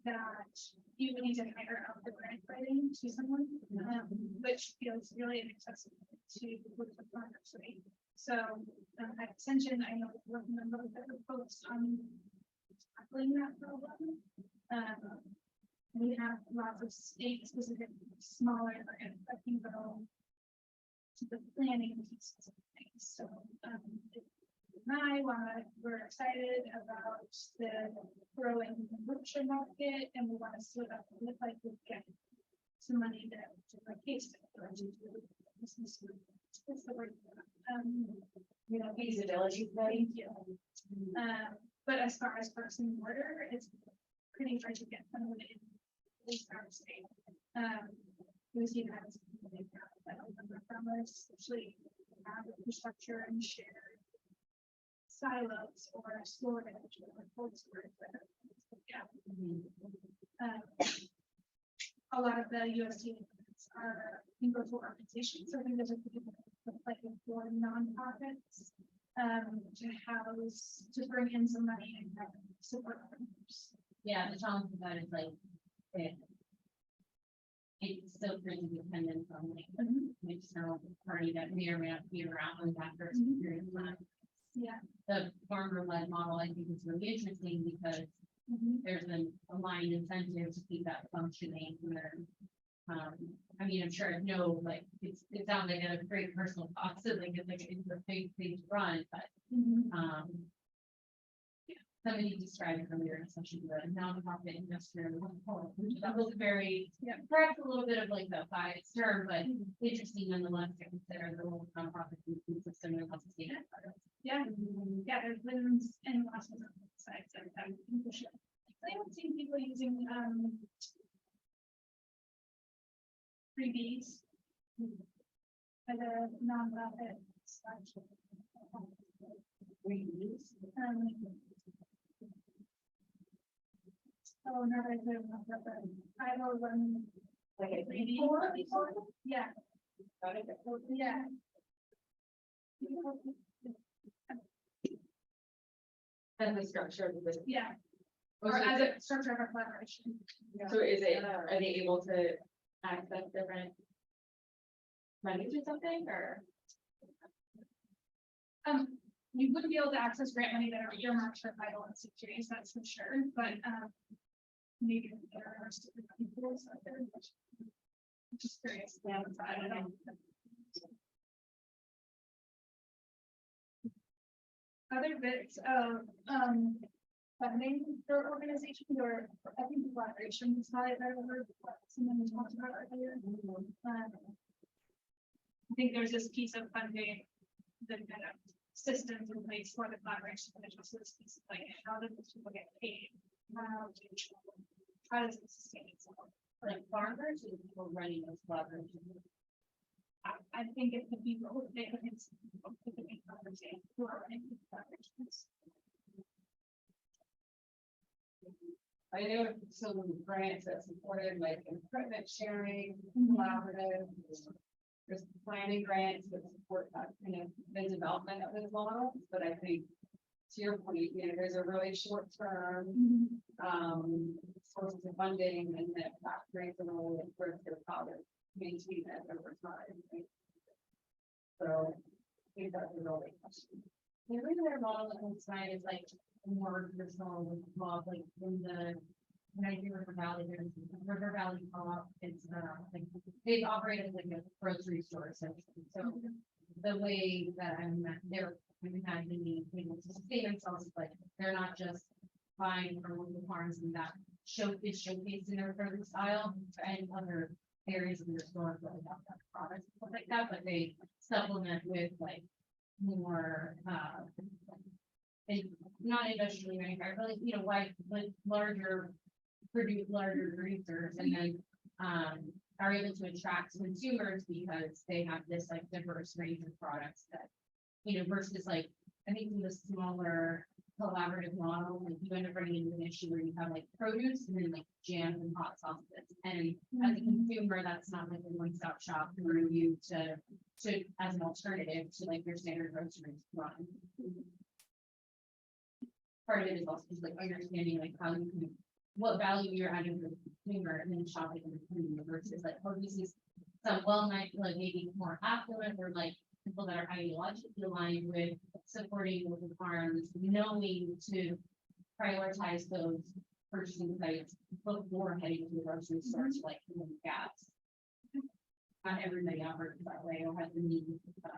that you would need to hire out the grant writing to someone, which feels really inaccessible to the farmers, right? So at Extension, I know we're working on a little bit of folks on tackling that problem. We have lots of state specific smaller grants that can go to the planning pieces of things. So we're excited about the growing Berkshire market, and we want to see what that would look like. We get some money to like case or to do business. What's the word? Feasibility study. Thank you. But as far as person order, it's pretty hard to get someone in at least our state. We see that as farmers, especially have infrastructure and shared silos or storage or cold storage. Yeah. A lot of the USD are can go to organizations. So I think there's a like for nonprofits to house, to bring in some money and support farmers. Yeah, the challenge with that is like, it's still pretty dependent on like, the external party that may or may not be around in that first period of time. Yeah. The farmer-led model, I think, is really interesting because there's an aligned incentive to keep that functioning where, I mean, I'm sure like it sounds like a great personal cost, so like it's a big thing to run, but somebody described earlier, especially the nonprofit investor, that was very, perhaps a little bit of like the biased term, but interesting nonetheless to consider the role of nonprofit food system and what's the Yeah, there's wins and losses on both sides of that. I don't see people using freebies as a nonprofit. Freebies. Oh, no, I don't. I will run Like a freebie. Yeah. Yeah. And the structure of the business. Yeah. Or as a structure of a collaboration. So is it, are they able to access different monies or something, or? You wouldn't be able to access grant money that are earmarked for 501(c)(3)s, that's for sure, but maybe there are certain people out there. I'm just curious. Yeah, I don't know. Other bits of funding for organizations, or I think collaboration is probably a better word, what someone talked about earlier. I think there's this piece of funding, the kind of systems in place for the collaboration, but it's also this piece of like, how do these people get paid? How does it sustain itself? like farmers or people running those collaborations? I think it could be both. They could be conversations who are running these collaborations. I know some grants that supported like equipment sharing, collaborative. There's planning grants that support that kind of the development of those models, but I think to your point, there's a really short term sources of funding, and that grants are really for their father maintain that over time. Right? So I think that's a really question. The reason their model inside is like more personal involved, like when I do River Valley, there's River Valley Co-op, it's like they've operated like a grocery store essentially. So the way that they're imagining being able to sustain themselves is like they're not just buying from local farms and that showcased in their produce style and other areas of your store for like that products, stuff like that, but they supplement with like more, and not industrially manufactured, but like, you know, like larger producers, and then, are able to attract consumers because they have this like diverse range of products that, you know, versus like, I think in the smaller collaborative model, like you end up running into an issue where you have like produce and then like jams and hot sauces. And as a consumer, that's not like a one-stop shop for you to as an alternative to like your standard grocery run. Part of it is also just like understanding like how you can, what value you're adding to the consumer and then shopping in the consumer versus like, oh, this is some well-known, like maybe more affluent or like people that are ideologically aligned with supporting local farms, knowing to prioritize those purchasing sites before heading to the grocery store to like fill the gaps. Not everybody operates that way or has the need to go.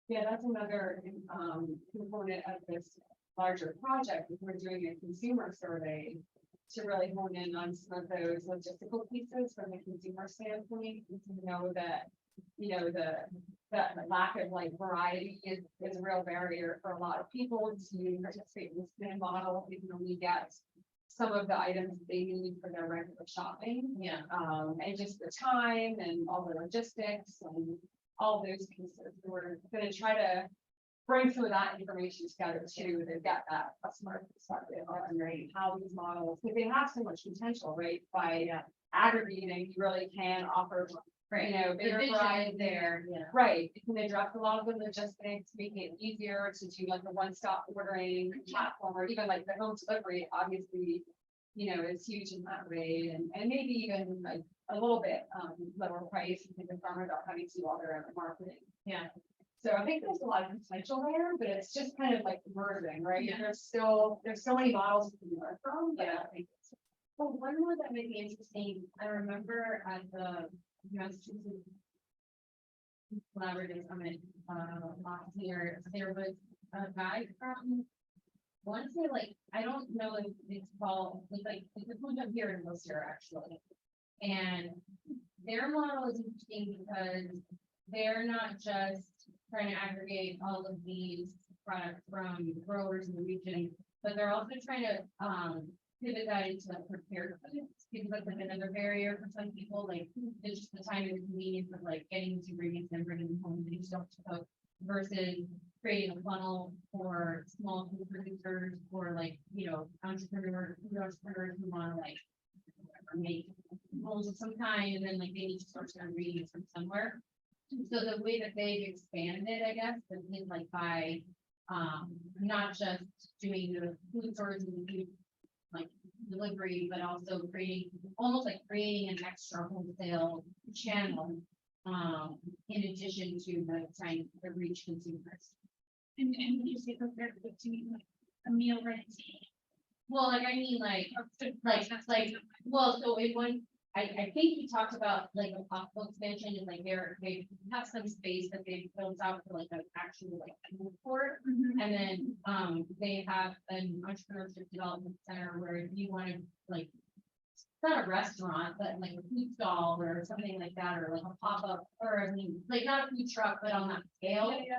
Yeah, that's another component of this larger project, is we're doing a consumer survey to really hone in on some of those logistical pieces from the consumer standpoint, and to know that, you know, the lack of like variety is a real barrier for a lot of people to participate in the spin model. They can only get some of the items they need for their regular shopping. Yeah. And just the time and all the logistics and all those pieces. We're gonna try to bring some of that information together too, to get that customer perspective on, right, how these models, because they have so much potential, right? By aggregating, you really can offer, you know, The bigger vision variety is there, yeah. Right, it can address a lot of the logistics, making it easier to do like a one-stop ordering platform, or even like the home delivery, obviously, you know, is huge in that way, and maybe even like a little bit lower price, because the farmers are having to do all their own marketing. Yeah. So I think there's a lot of potential there, but it's just kind of like merging, right? Yeah. There's so many models to learn from, but I think it's. Well, one more that might be interesting, I remember at the Massachusetts Collaborative Summit, last year, there was a guy from, I want to say like, I don't know if it's called, it's like, it's a food up here in Worcester, actually. And their model is interesting because they're not just trying to aggregate all of these products from growers in the region, but they're also trying to pivot that into like prepared foods, because that's like another barrier for some people, like it's just the time and convenience of like getting these ingredients and bringing them home and you don't cook, versus creating a funnel for small food producers or like, you know, entrepreneurs who want to like make bowls of some kind, and then like they need to source their ingredients from somewhere. So the way that they've expanded, I guess, has been like by not just doing the food stores and the food like delivery, but also creating an extra wholesale channel in addition to the trying to reach consumers. And you say compared to like a meal ready. Well, like I mean, well, so in one, I think you talked about like a possible expansion and like they have some space that they've built out for like an actual like food court. And then they have an entrepreneurship development center where if you want to like, it's not a restaurant, but like a food stall or something like that, or like a pop-up, or I mean, like not a food truck, but on that scale, like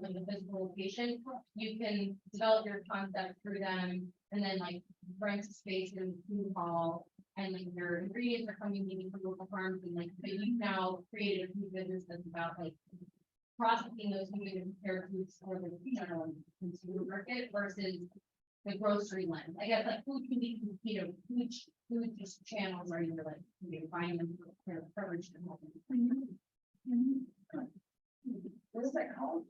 the physical location, you can develop your concept through them and then like rent a space in the food hall. And like your ingredients are coming maybe from local farms, and like, but you've now created a food business that's about like processing those food and prepared foods for the general consumer market versus the grocery lens. I guess like food can be, you know, food just channels are either like, you know, buying them for coverage and all. What is that called?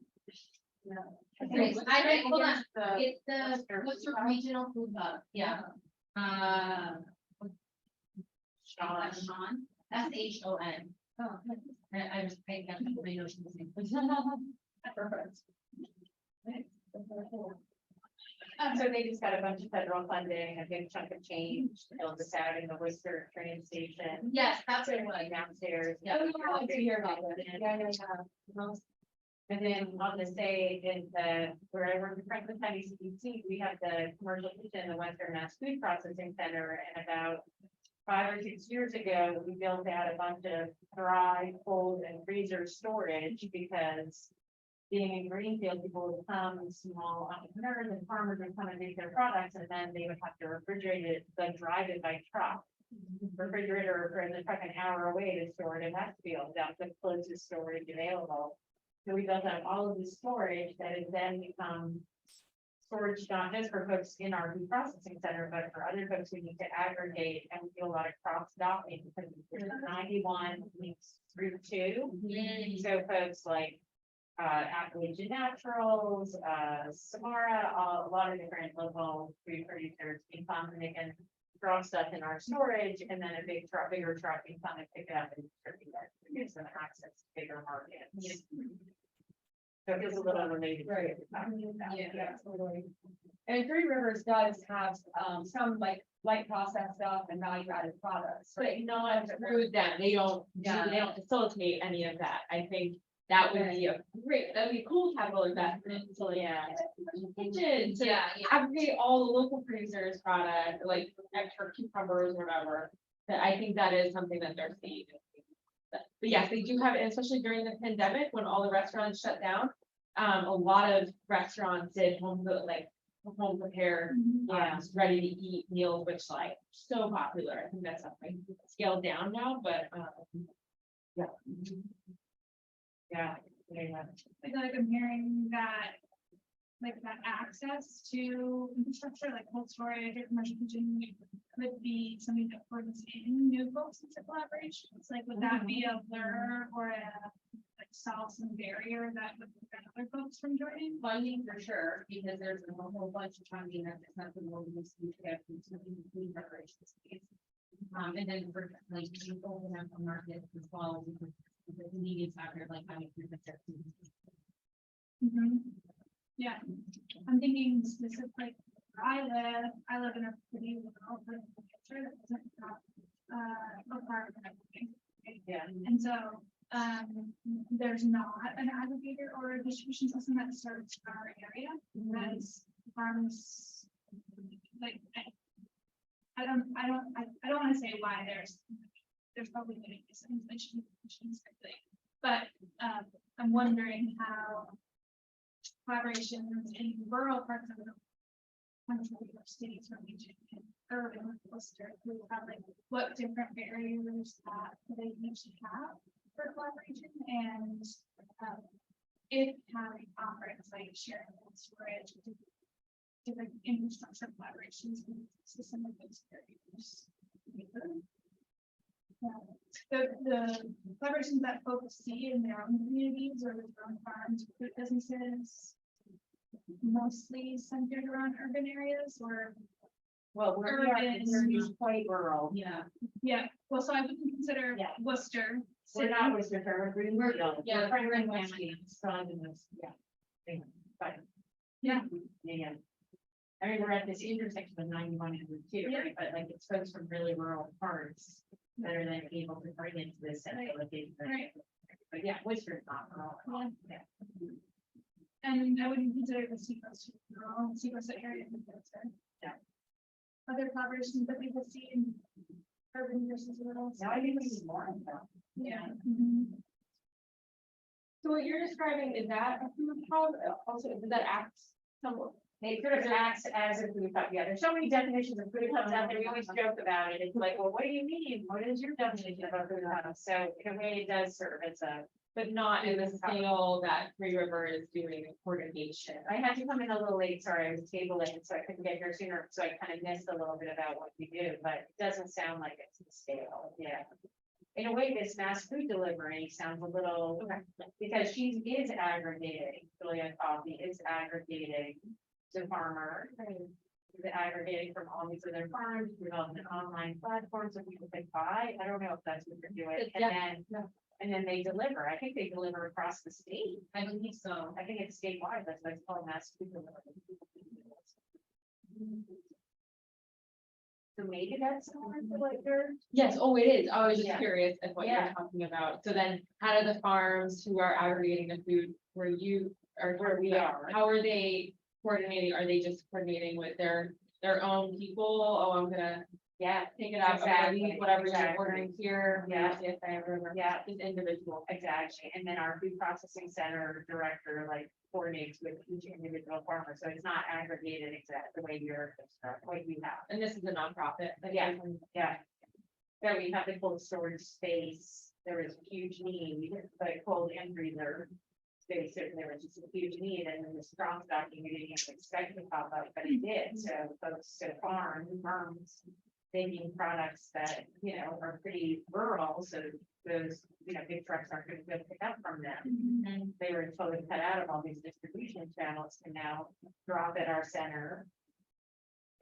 Yeah. Hold on. It's the Worcester Regional Food Hub. Yeah. Sean, SHON. Oh, I just think that's my notion. Perfect. So they just got a bunch of federal funding, a big chunk of change, to build this out in the Worcester train station. Yes, that's what it was. Downstairs. Oh, yeah, I did hear about that. Yeah. And then on the say is the, where I work in Franklin County CDC, we have the commercial kitchen, the Western Mass Food Processing Center, and about 5 or 6 years ago, we built out a bunch of dry, cold, and freezer storage because being in Greenfield, people would come, small entrepreneurs and farmers would come and make their products, and then they would have to refrigerate it, then drive it by truck. Refrigerator or the truck an hour away to store it in Westfield, that's the closest storage available. So we built out all of this storage that has then become storage, not just for folks in our food processing center, but for other folks who need to aggregate, and we do a lot of cross docking because there's 91 links through 2. So folks like Appalachian Naturals, Samara, a lot of different local food producers can come and they can drop stuff in our storage, and then a bigger truck can come and pick it up and distribute it. It gives them access to bigger markets. So it feels a little related. Right. Yeah. Totally. And Three Rivers does have some like light process stuff and value added products, But right? not through them, they don't facilitate any of that, I think that would be that would be a cool capital investment, so Yeah. kitchen, to aggregate all the local producers' product, like extra cucumbers or whatever. That I think that is something that they're seeing. But yes, they do have, and especially during the pandemic, when all the restaurants shut down, a lot of restaurants did home prepared, ready to eat meals, which like so popular. I think that's something scaled down now, but yeah. Yeah. I feel like I'm hearing that, like that access to infrastructure, like cold storage or commercial kitchen could be something that brings in new folks into collaborations. Like, would that be a blur or a like solve some barrier that would prevent other folks from joining? Funding for sure, because there's a whole bunch of funding that's not the one we see to get into the food preparation space. And then for like people open up a market as well, because the immediate factor like having food preparation. Yeah, I'm thinking specifically, where I live in a pretty rural part of New Hampshire that doesn't have require everything. Yeah. And so, there's not an aggregator or a distribution system that serves our area, as farms, like, I don't want to say why there's probably going to be some inflation, but, I'm wondering how collaborations in rural parts of the country or cities or region and urban cluster who have like what different barriers that they usually have for collaboration, and if having offerings like sharing and storage, different infrastructure collaborations to some of those barriers. The collaborations that folks see in their own communities or with their own farms, food businesses, mostly centered around urban areas, or Well, we're quite rural. yeah. Well, so I wouldn't consider Yeah. Worcester. We're city. not Worcester, we're Greenfield. Yeah, We're Franklin Franklin County, strong in this, yeah. But, Yeah. yeah. I mean, we're at this intersection of 91 and Route 2, right? But like it's folks from really rural parts that are then able to bring into this central location. Right. But yeah, Worcester's not rural. Yeah. And I wouldn't consider the seacoast rural, seacoast area. Yeah. Other collaborations that we will see in urban versus rural. Now I think we need more of that. Yeah. So what you're describing, is that a food hub, also, does that act somewhat? They sort of acts as a food hub. Yeah, there's so many definitions of food hubs out there. We always joke about it. It's like, well, what do you mean? What is your definition of a food hub? So in a way, it does serve as a. But not in the scale that Three River is doing coordination. I had to come in a little late, sorry, I was tabling, so I couldn't get here sooner, so I kind of missed a little bit about what we do, but it doesn't sound like it's the scale, yeah. In a way, this mass food delivery sounds a little, because she is aggregating, Julia Coffee is aggregating to farmers. Is aggregating from all these other farms, developing an online platform so people can buy, I don't know if that's what they're doing, and then they deliver. I think they deliver across the state. I believe so. I think it's statewide. That's why it's called mass food delivery. So maybe that's similar to what they're. Yes, oh, it is. I was just Yeah. curious if what you're Yeah. talking about. So then how do the farms who are aggregating the food where you are, Where we are. how are they coordinating? Are they just coordinating with their own people? Oh, I'm gonna Yeah, take it out, I'm gonna leave whatever you're exactly. ordering here. Yeah. If I ever, Yeah. just individual. Exactly, and then our food processing center director like coordinates with each individual farmer, so it's not aggregated exactly the way you're, like we have. And this is a nonprofit. that Yeah. doesn't- Yeah. So we have the cold storage space, there is a huge need, but cold and freezer space, so there was just a huge need, and then the strong stocking, we didn't even expect to pop up, but it did, so folks, so farms, making products that, you know, are pretty rural, so those, you know, big trucks aren't gonna go pick up from them. And they were totally cut out of all these distribution channels to now drop at our center.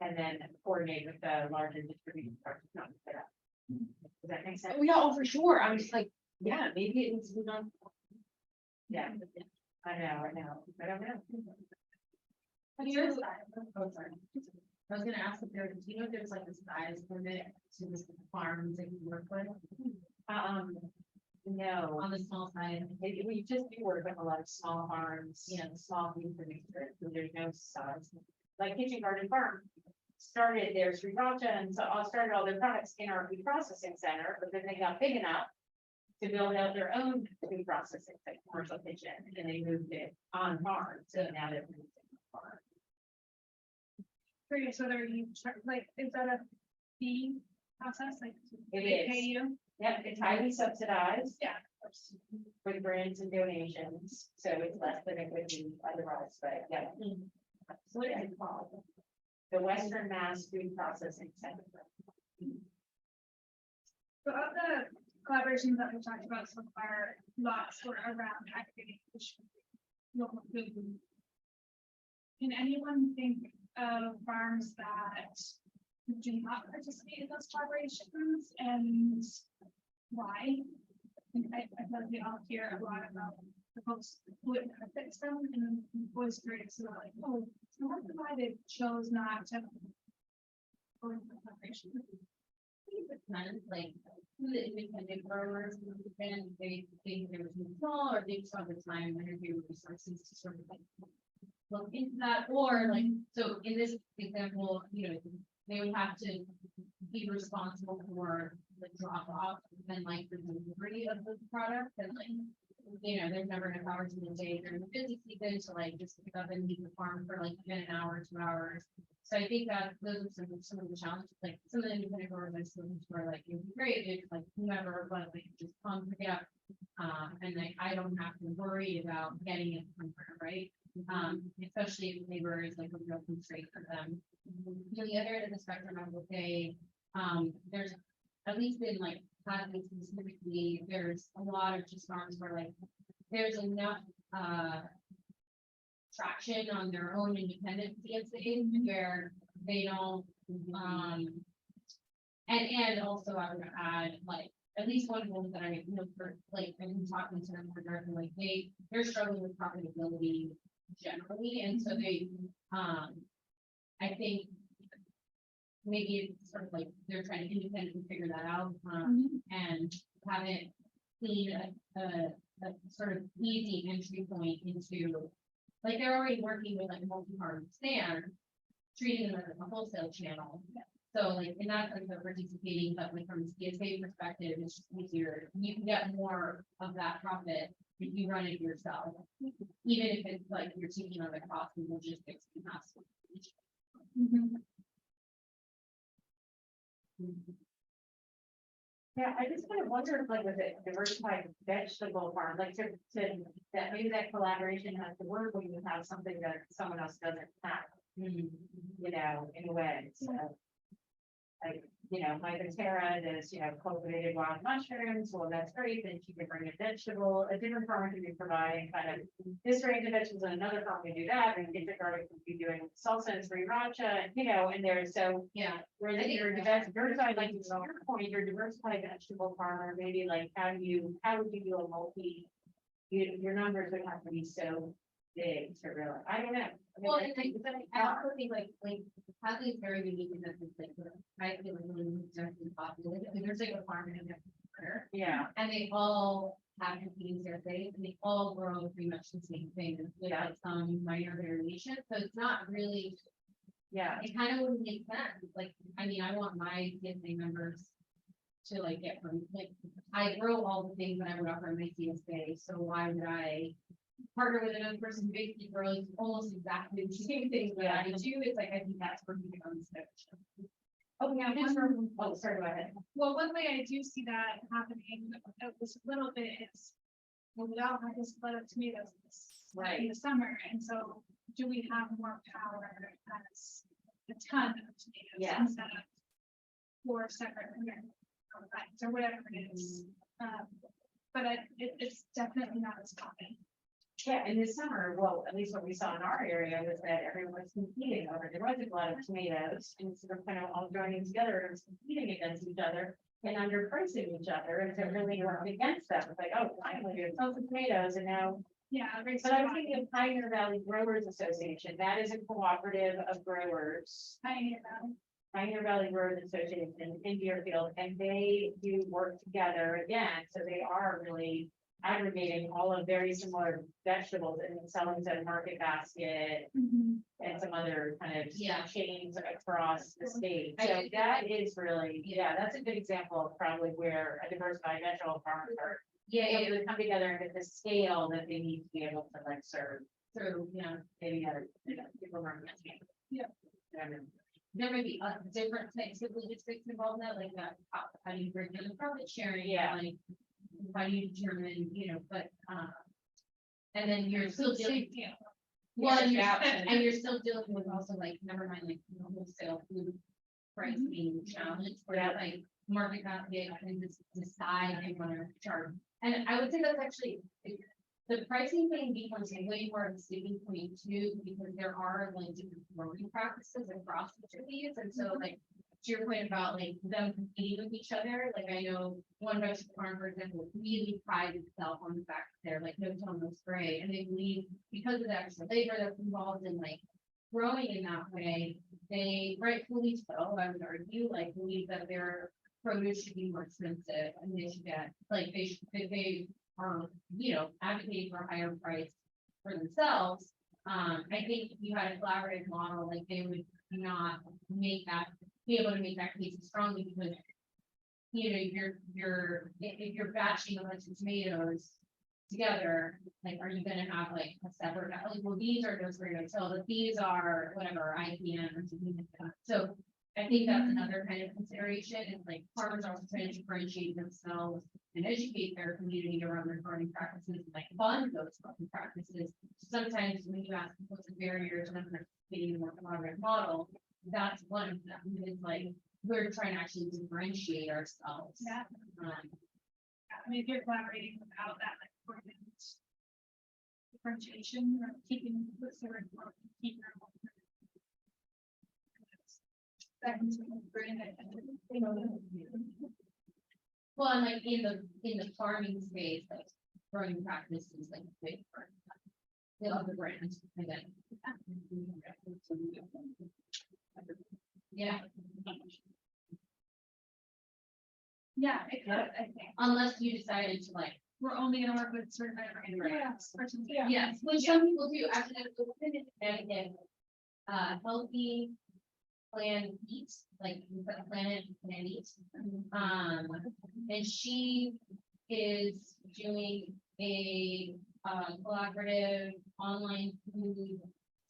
And then coordinate with the larger distribution trucks to come pick up. Does that make sense? Oh, yeah, oh, for sure. I'm just like, yeah, maybe it needs to be done. Yeah, I know, I don't know. Here's, oh, sorry. I was gonna ask if there, do you know if there's like a size limit to the farms that you work with No, on the small side? we just do work with a lot of small farms, you know, small food producers, so there's no size. Like Kitchen Garden Farm started their sriracha and so I started all their products in our food processing center, but then they got big enough to build out their own food processing, like commercial kitchen, and they moved it on farm, so now they're producing on farm. Curious whether you, like, is that a fee process, like? It they Pay is. you? Yep, it's highly subsidized. Yeah. With grants and donations, so it's less than it would be otherwise, but yeah. So what is it called? The Western Mass Food Processing Center. So of the collaborations that we talked about so far, lots were around aggregating local food. Can anyone think of farms that do not participate in those collaborations and why? I feel like we all hear a lot about the folks who it benefits from and voice critics about like, oh, I wonder why they chose not to. Go into the collaboration. None, like, the independent growers, independent, they think they were too small, or they just don't have the time and energy or resources to sort of like look into that, or like, so in this example, you know, they would have to be responsible for the drop off and like the delivery of the product, and like, you know, there's never enough hours in the day during the busy season to like just pick up and leave the farm for like even an hour, 2 hours. So I think that those are some of the challenges, like some of the independent growers were like, it'd be great if like whomever, but like just come pick it up. And like, I don't have to worry about getting it from her, right? Especially if labor is like a real constraint for them. On the other end of the spectrum, I would say, there's at least in like plastics specifically, there's a lot of just farms where like there's enough traction on their own independent CSAs where they don't and also I would add like at least one rule that I know for like I've been talking to them for directly, like they're struggling with profitability generally, and so they I think maybe it's sort of like they're trying to independently figure that out and haven't seen a sort of easy entry point into like they're already working with like multi-part stand, treating them as a wholesale channel. So like in that sense of participating, but like from a CSA perspective, it's just easier. You can get more of that profit if you run it yourself, even if it's like you're taking on the cost and logistics and hassle. Yeah, I just kind of wonder if like with a diversified vegetable farm, like to that maybe that collaboration has to work when you have something that someone else doesn't have. You know, in a way, so. Like, you know, my Tara does, you know, cultivated wild mushrooms, well, that's great, then she can bring a vegetable, a different farm can be providing kind of this range of vegetables, and another farm can do that, and kindergarten can be doing salsa and sriracha, you know, and there's so. Yeah. Where then you're diversified, like to your point, you're diversified vegetable farmer, maybe like how would you do a multi, your numbers would have to be so big to really, I don't know. I mean, Well, and I also think like Hadley is very unique in that it's like, I feel like really densely populated. I mean, there's like a farm in there. Yeah, And they all have competing CSAs and they all grow pretty much the same thing without some minor variation. So it's not really, yeah, it kind of wouldn't make sense. Like, I mean, I want my CSA members to like get from, like, I grow all the things that I would offer in my CSA. So why would I partner with another person who basically grows almost exactly the same things that I do? It's like, I think that's where we become so. oh, yeah, oh, sorry, go ahead. Well, one way I do see that happening this a little bit is, well, we all have this flood of tomatoes in the summer, and so do we have more power as a ton of tomatoes Yeah. instead of 4 separate vines or whatever it is? But it's definitely not as common. Yeah, in the summer, well, at least what we saw in our area was that everyone was competing over, there wasn't a lot of tomatoes, and sort of kind of all joining together, and competing against each other and underpricing each other, and so really working against them. It's like, oh, finally, there's tons of tomatoes, and now, Yeah. but I was thinking of Pioneer Valley Growers Association, that is a cooperative of growers. Pioneer Valley Growers Association in Deerfield, and they do work together again, so they are really aggregating all of very similar vegetables and selling to a market basket and some other kind of Yeah. chains across the state. I So think that is really, yeah, that's a good example of probably where a diversified vegetable farmers are Yeah, able to come together and get the scale that they need to be able to like serve through, you know, maybe other people around. Yeah. there may be different types of logistics involved in that, like that, how do you break down the profit sharing? Yeah. Like, how do you determine, you know, but, and then you're still dealing. Well, and you're still dealing with also like, never mind, like, you know, wholesale food pricing challenge, where that like, market basket can just decide they want to charge. And I would say that's actually, the pricing thing becomes way more of a sticking point too, because there are like different growing practices across each of these, and so like, to your point about like them competing with each other, like I know one vegetable farm, for example, really prides itself on the fact that they're like no till no spray, and they believe because of the extra labor that's involved in like growing in that way, they rightfully so, I would argue, like believe that their produce should be more expensive and they should get like they are, you know, advocating for a higher price for themselves. I think if you had a collaborative model, like they would not be able to make that case strongly because, you know, if you're batching a bunch of tomatoes together, like, are you gonna have like a separate, like, well, these are those for no-till, but these are whatever IPM or something like that. So I think that's another kind of consideration, is like farmers are also trying to differentiate themselves and educate their community around their farming practices, and like fund those farming practices. Sometimes when you ask what's the barrier to them participating in a more collaborative model, that's one of them. It's like we're trying to actually differentiate ourselves. Yeah. I mean, if you're collaborating without that, like, coordinated differentiation or keeping what's the word for keeping our own. That can bring it, you know. Well, and like in the farming space, like growing practices, like big for the other brands, and then. Yeah, Yeah, it could, I think. unless you decided to like, We're only gonna work with certain. yes, which some people do, actually, within Connecticut, healthy plan eat, like planet plan eat. And she is doing a collaborative online food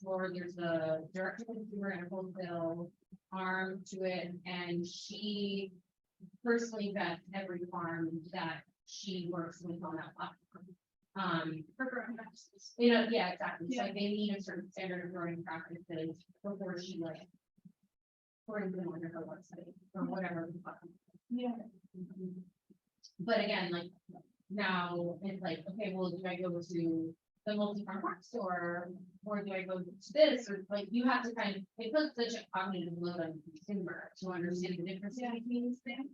where there's a direct to consumer and a wholesale arm to it, and she personally vets every farm that she works with on that platform. For growing practices. You know, yeah, exactly. So Yeah. like they need a certain standard of growing practices before she like. According to them on her website or whatever. Yeah. But again, like now it's like, okay, well, do I go to the multi-farm park store or do I go to this? Or like you have to kind of, it puts such a cognitive load on the consumer to understand the difference between these things.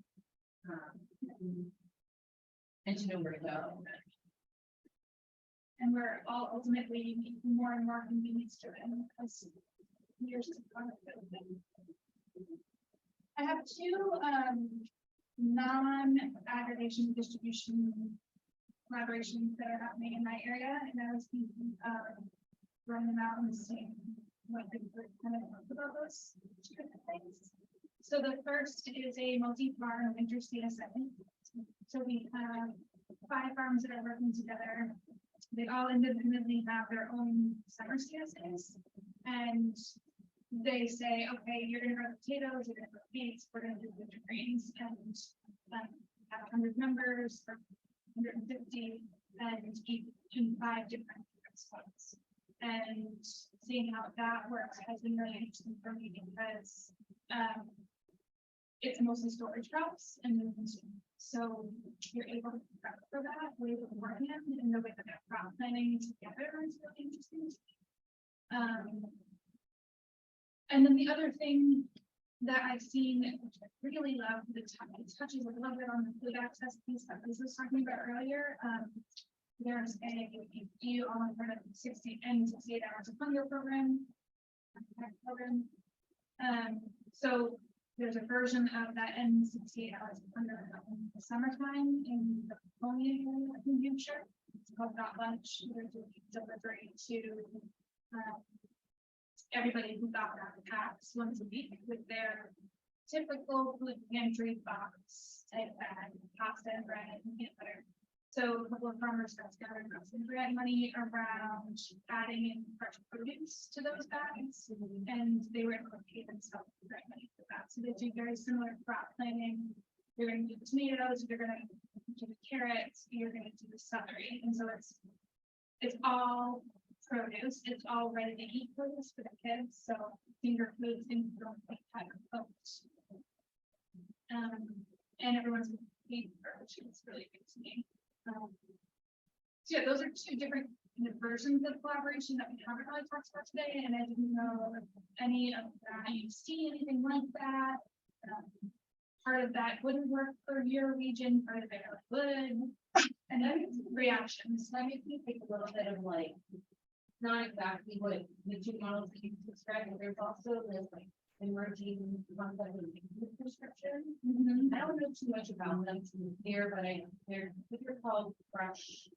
And to know where to go. And we're all ultimately more and more convenience driven as years to come. I have two non-aggregation distribution collaborations that are happening in my area, and I was thinking of running them out and seeing what they could kind of talk about those two different things. So the first is a multi-farm winter CSA. So we have 5 farms that are working together. They all independently have their own summer CSAs, and they say, okay, you're gonna grow potatoes, you're gonna grow beets, we're gonna do winter greens, and have 100 members, or 150, and each in 5 different spots. And seeing how that works has been really interesting for me because it's mostly storage crops, and so you're able to prep for that way beforehand, and the way that they're crop planning together is really interesting. And then the other thing that I've seen, which I really love, it touches a little bit on the food access piece that Liz was talking about earlier. There's you all have heard of 68 hours of hunger program. So there's a version of that end 68 hours of hunger in the summertime in the Willey area of New Hampshire. It's called Got Lunch. They're doing delivery to everybody who got that packs once a week with their typical food pantry box type bag, pasta and bread and peanut butter. So a couple of farmers got together and got some grant money around adding in fresh produce to those bags, and they were able to pay themselves grant money for that. So they do very similar crop planning. You're going to do the tomatoes, you're going to do the carrots, you're going to do the celery, and so it's all produce. It's all ready to eat produce for the kids. So finger foods, things don't take time to cook. And everyone's eating, which is really good to me. So yeah, those are 2 different kind of versions of collaboration that we haven't really talked about today, and I didn't know if any of that you see anything like that. Part of that wouldn't work for your region, part of it would, and then reactions. That makes me think a little bit of like, not exactly what the 2 models that you described, but there's also this like emerging ones that are prescription. I don't know too much about them to be clear, but they're called fresh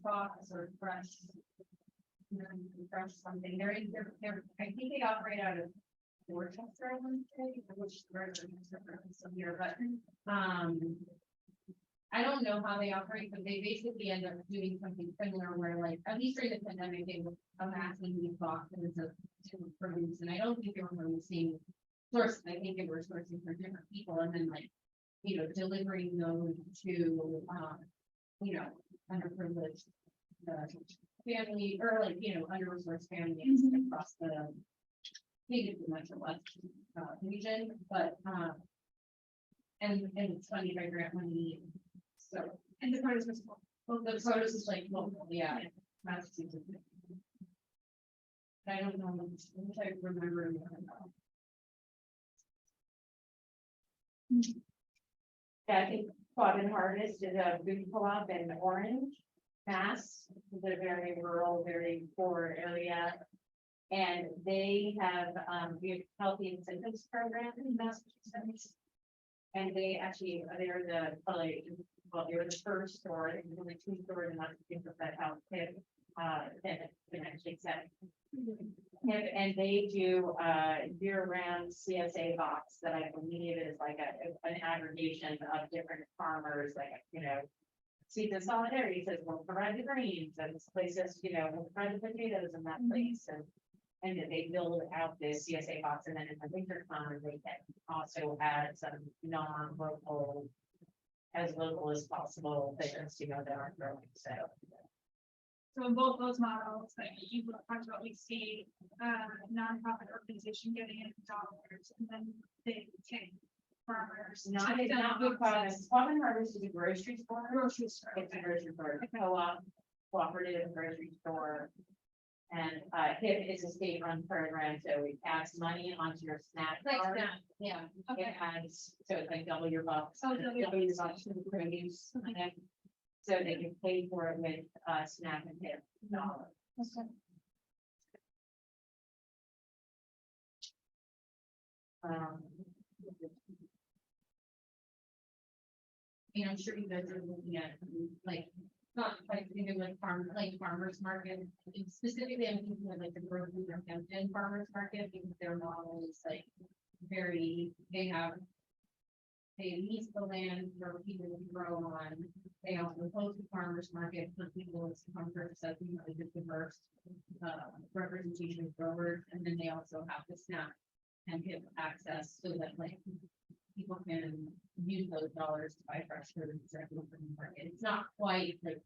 box or fresh something. They're I think they operate out of Dorchester, I want to say, which some here, but I don't know how they operate, but they basically end up doing something similar where, like, at least during the pandemic, they were amassing these boxes of produce, and I don't think they were from the same source. I think they were sourcing from different people, and then, like, you know, delivering those to, you know, underprivileged family, or like, you know, under-resourced families across the maybe the Metro West region, but and it's funded by grant money. So, And the produce was well, the produce is like local, yeah. Massachusetts. I don't know, which I remember. Yeah, I think Quad and Harvest is a food co-op in Orange, Mass. It's a very rural, very poor area. And they have healthy incentives program in Massachusetts. And they actually, they're the, well, they were the first store, there's only 2 stores in Massachusetts that have that can actually set. And they do year-round CSA box that I believe is like an aggregation of different farmers, like, you know, Seeds of Solidarity says we'll provide the greens, and this place says, you know, we'll provide the potatoes in that place, and then they build out this CSA box, and then in the winter time they can also add some non-local, as local as possible things, you know, that aren't growing. So in both those models that you talked about, we see nonprofit organization getting in dollars, and then they take farmers. Not good products. Quad and Harvest is a grocery store. Grocery store. It's a grocery store, a co-op, cooperative grocery store. And HIP is a state-run program, so it adds money onto your snack card. Yeah. Okay. It adds, so it's like double your bucks. Oh, double your Double your bucks to the produce. So they can pay for it with SNAP and HIP dollars. I'm sure you guys are looking at, like, not like thinking like farmers market, specifically, I'm thinking of like the Grove or Hampton farmers market, because their model is like very, they lease the land for people to grow on. They also host the farmers market for people to come purchase, as you know, the diverse representation of growers, and then they also have the SNAP and HIP access so that like people can use those dollars to buy fresh produce directly from the market. It's not quite like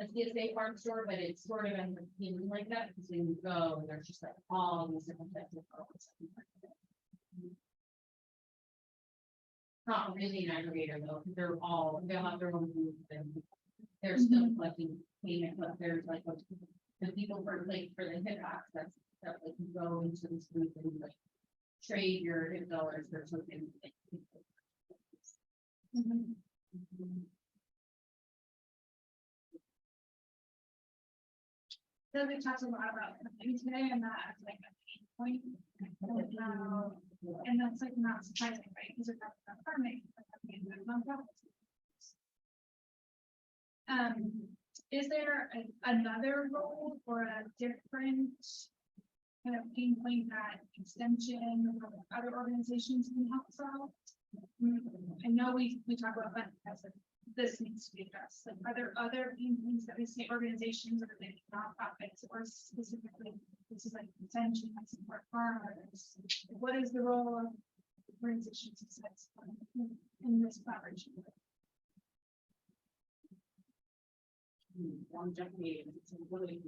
a CSA farm store, but it's sort of a feeling like that, because when you go, there's just like all these different types of products. Not really an aggregator though, because they'll have their own group and they're still collecting payment, but there's like the people for the HIP access that like you go into this group and like trade your HIP dollars for something. So we talked a lot about funding today and that as like a pain point. And that's like not surprising, right? Because we're talking about farming. Is there another role or a different kind of pain point that extension or other organizations can help solve? I know we talk about that as this needs to be addressed. Like, are there other pain points that we see organizations or maybe nonprofits or specifically this is like extension support farmers? What is the role of organization success in this collaboration? Longevity and it's really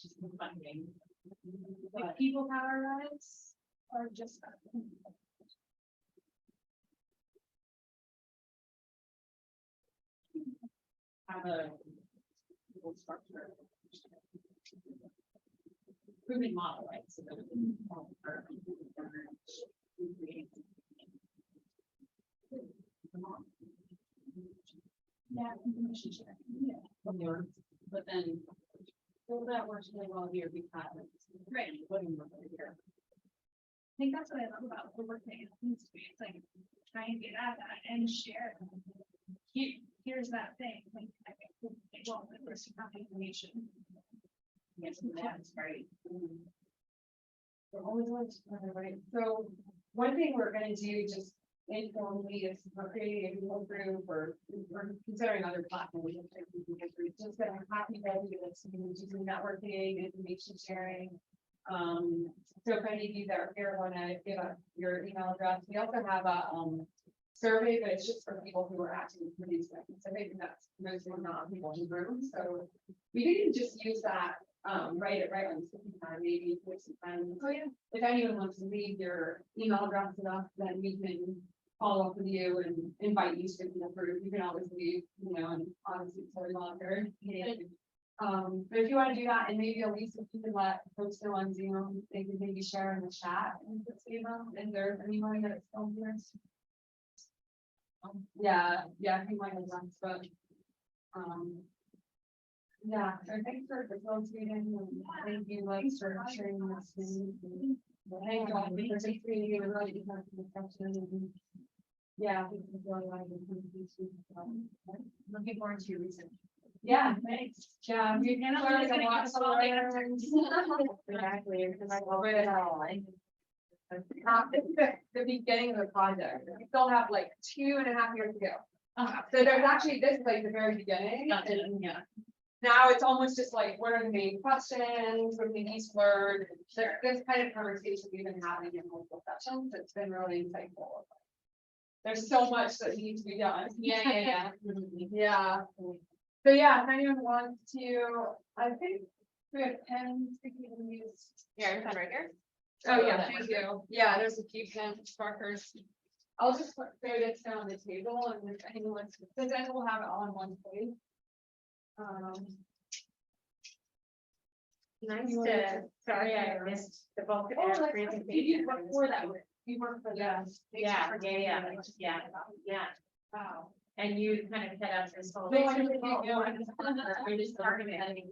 just funding. Like people power rights or just Have a structure. Proven model, right? So that yeah, information sharing. Yeah. But then, well, that works really well here because Right. living with it here. I think that's what I love about the work that it needs to be. It's like try and get at that and share. Here's that thing. Like, I think they won't with this information. Yes, that's right. We're always going to, right? So one thing we're gonna do just informally is we're creating a Google group or we're considering other platforms. We're just gonna have you guys do this, using networking, information sharing. So if any of you that are here wanna give up your email address, we also have a survey, but it's just for people who are actually producing. So maybe that's mostly not people in the room. So we didn't just use that right on the time, maybe with some friends. So yeah, if anyone wants to leave your email address enough, then we can follow up with you and invite you to the group. You can always leave, and honestly, it's very longer. But if you want to do that, and maybe at least if you can let folks know on Zoom, they can maybe share in the chat and save them. Is there anyone that's still here? Yeah, I think mine is on, but yeah, so thanks for facilitating and thank you like for sharing this. Thank you all for participating and really because of the discussion and yeah, I think it's really Looking forward to your research. yeah, thanks. Yeah, we've And I'm learned gonna a lot get from all the Exactly, because I love it all. The beginning of the project, we still have like 2.5 years to go. So there's actually, this is like the very beginning. And Yeah. now it's almost just like, what are the main questions, what do we need to learn? This kind of conversation we've been having in multiple sessions, it's been really insightful. There's so much that needs to be done. Yeah. Yeah. So yeah, if anyone wants to, I think we have pens we can use. Yeah, pen right here. Oh, yeah, thank you. Yeah, there's a few pens, markers. I'll just throw this down on the table and if anyone, because then we'll have it all in one place. Nice to, sorry, I missed the bulk of Oh, your like, presentation. you work for that. You work for that. Yeah. Wow. And you kind of head up this whole. No, I thing. didn't think you were- I just started it.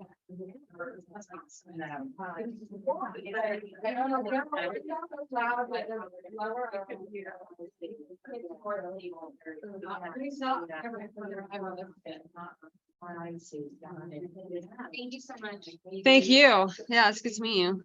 Thank you so much. Thank you. Yeah, it's good to meet you.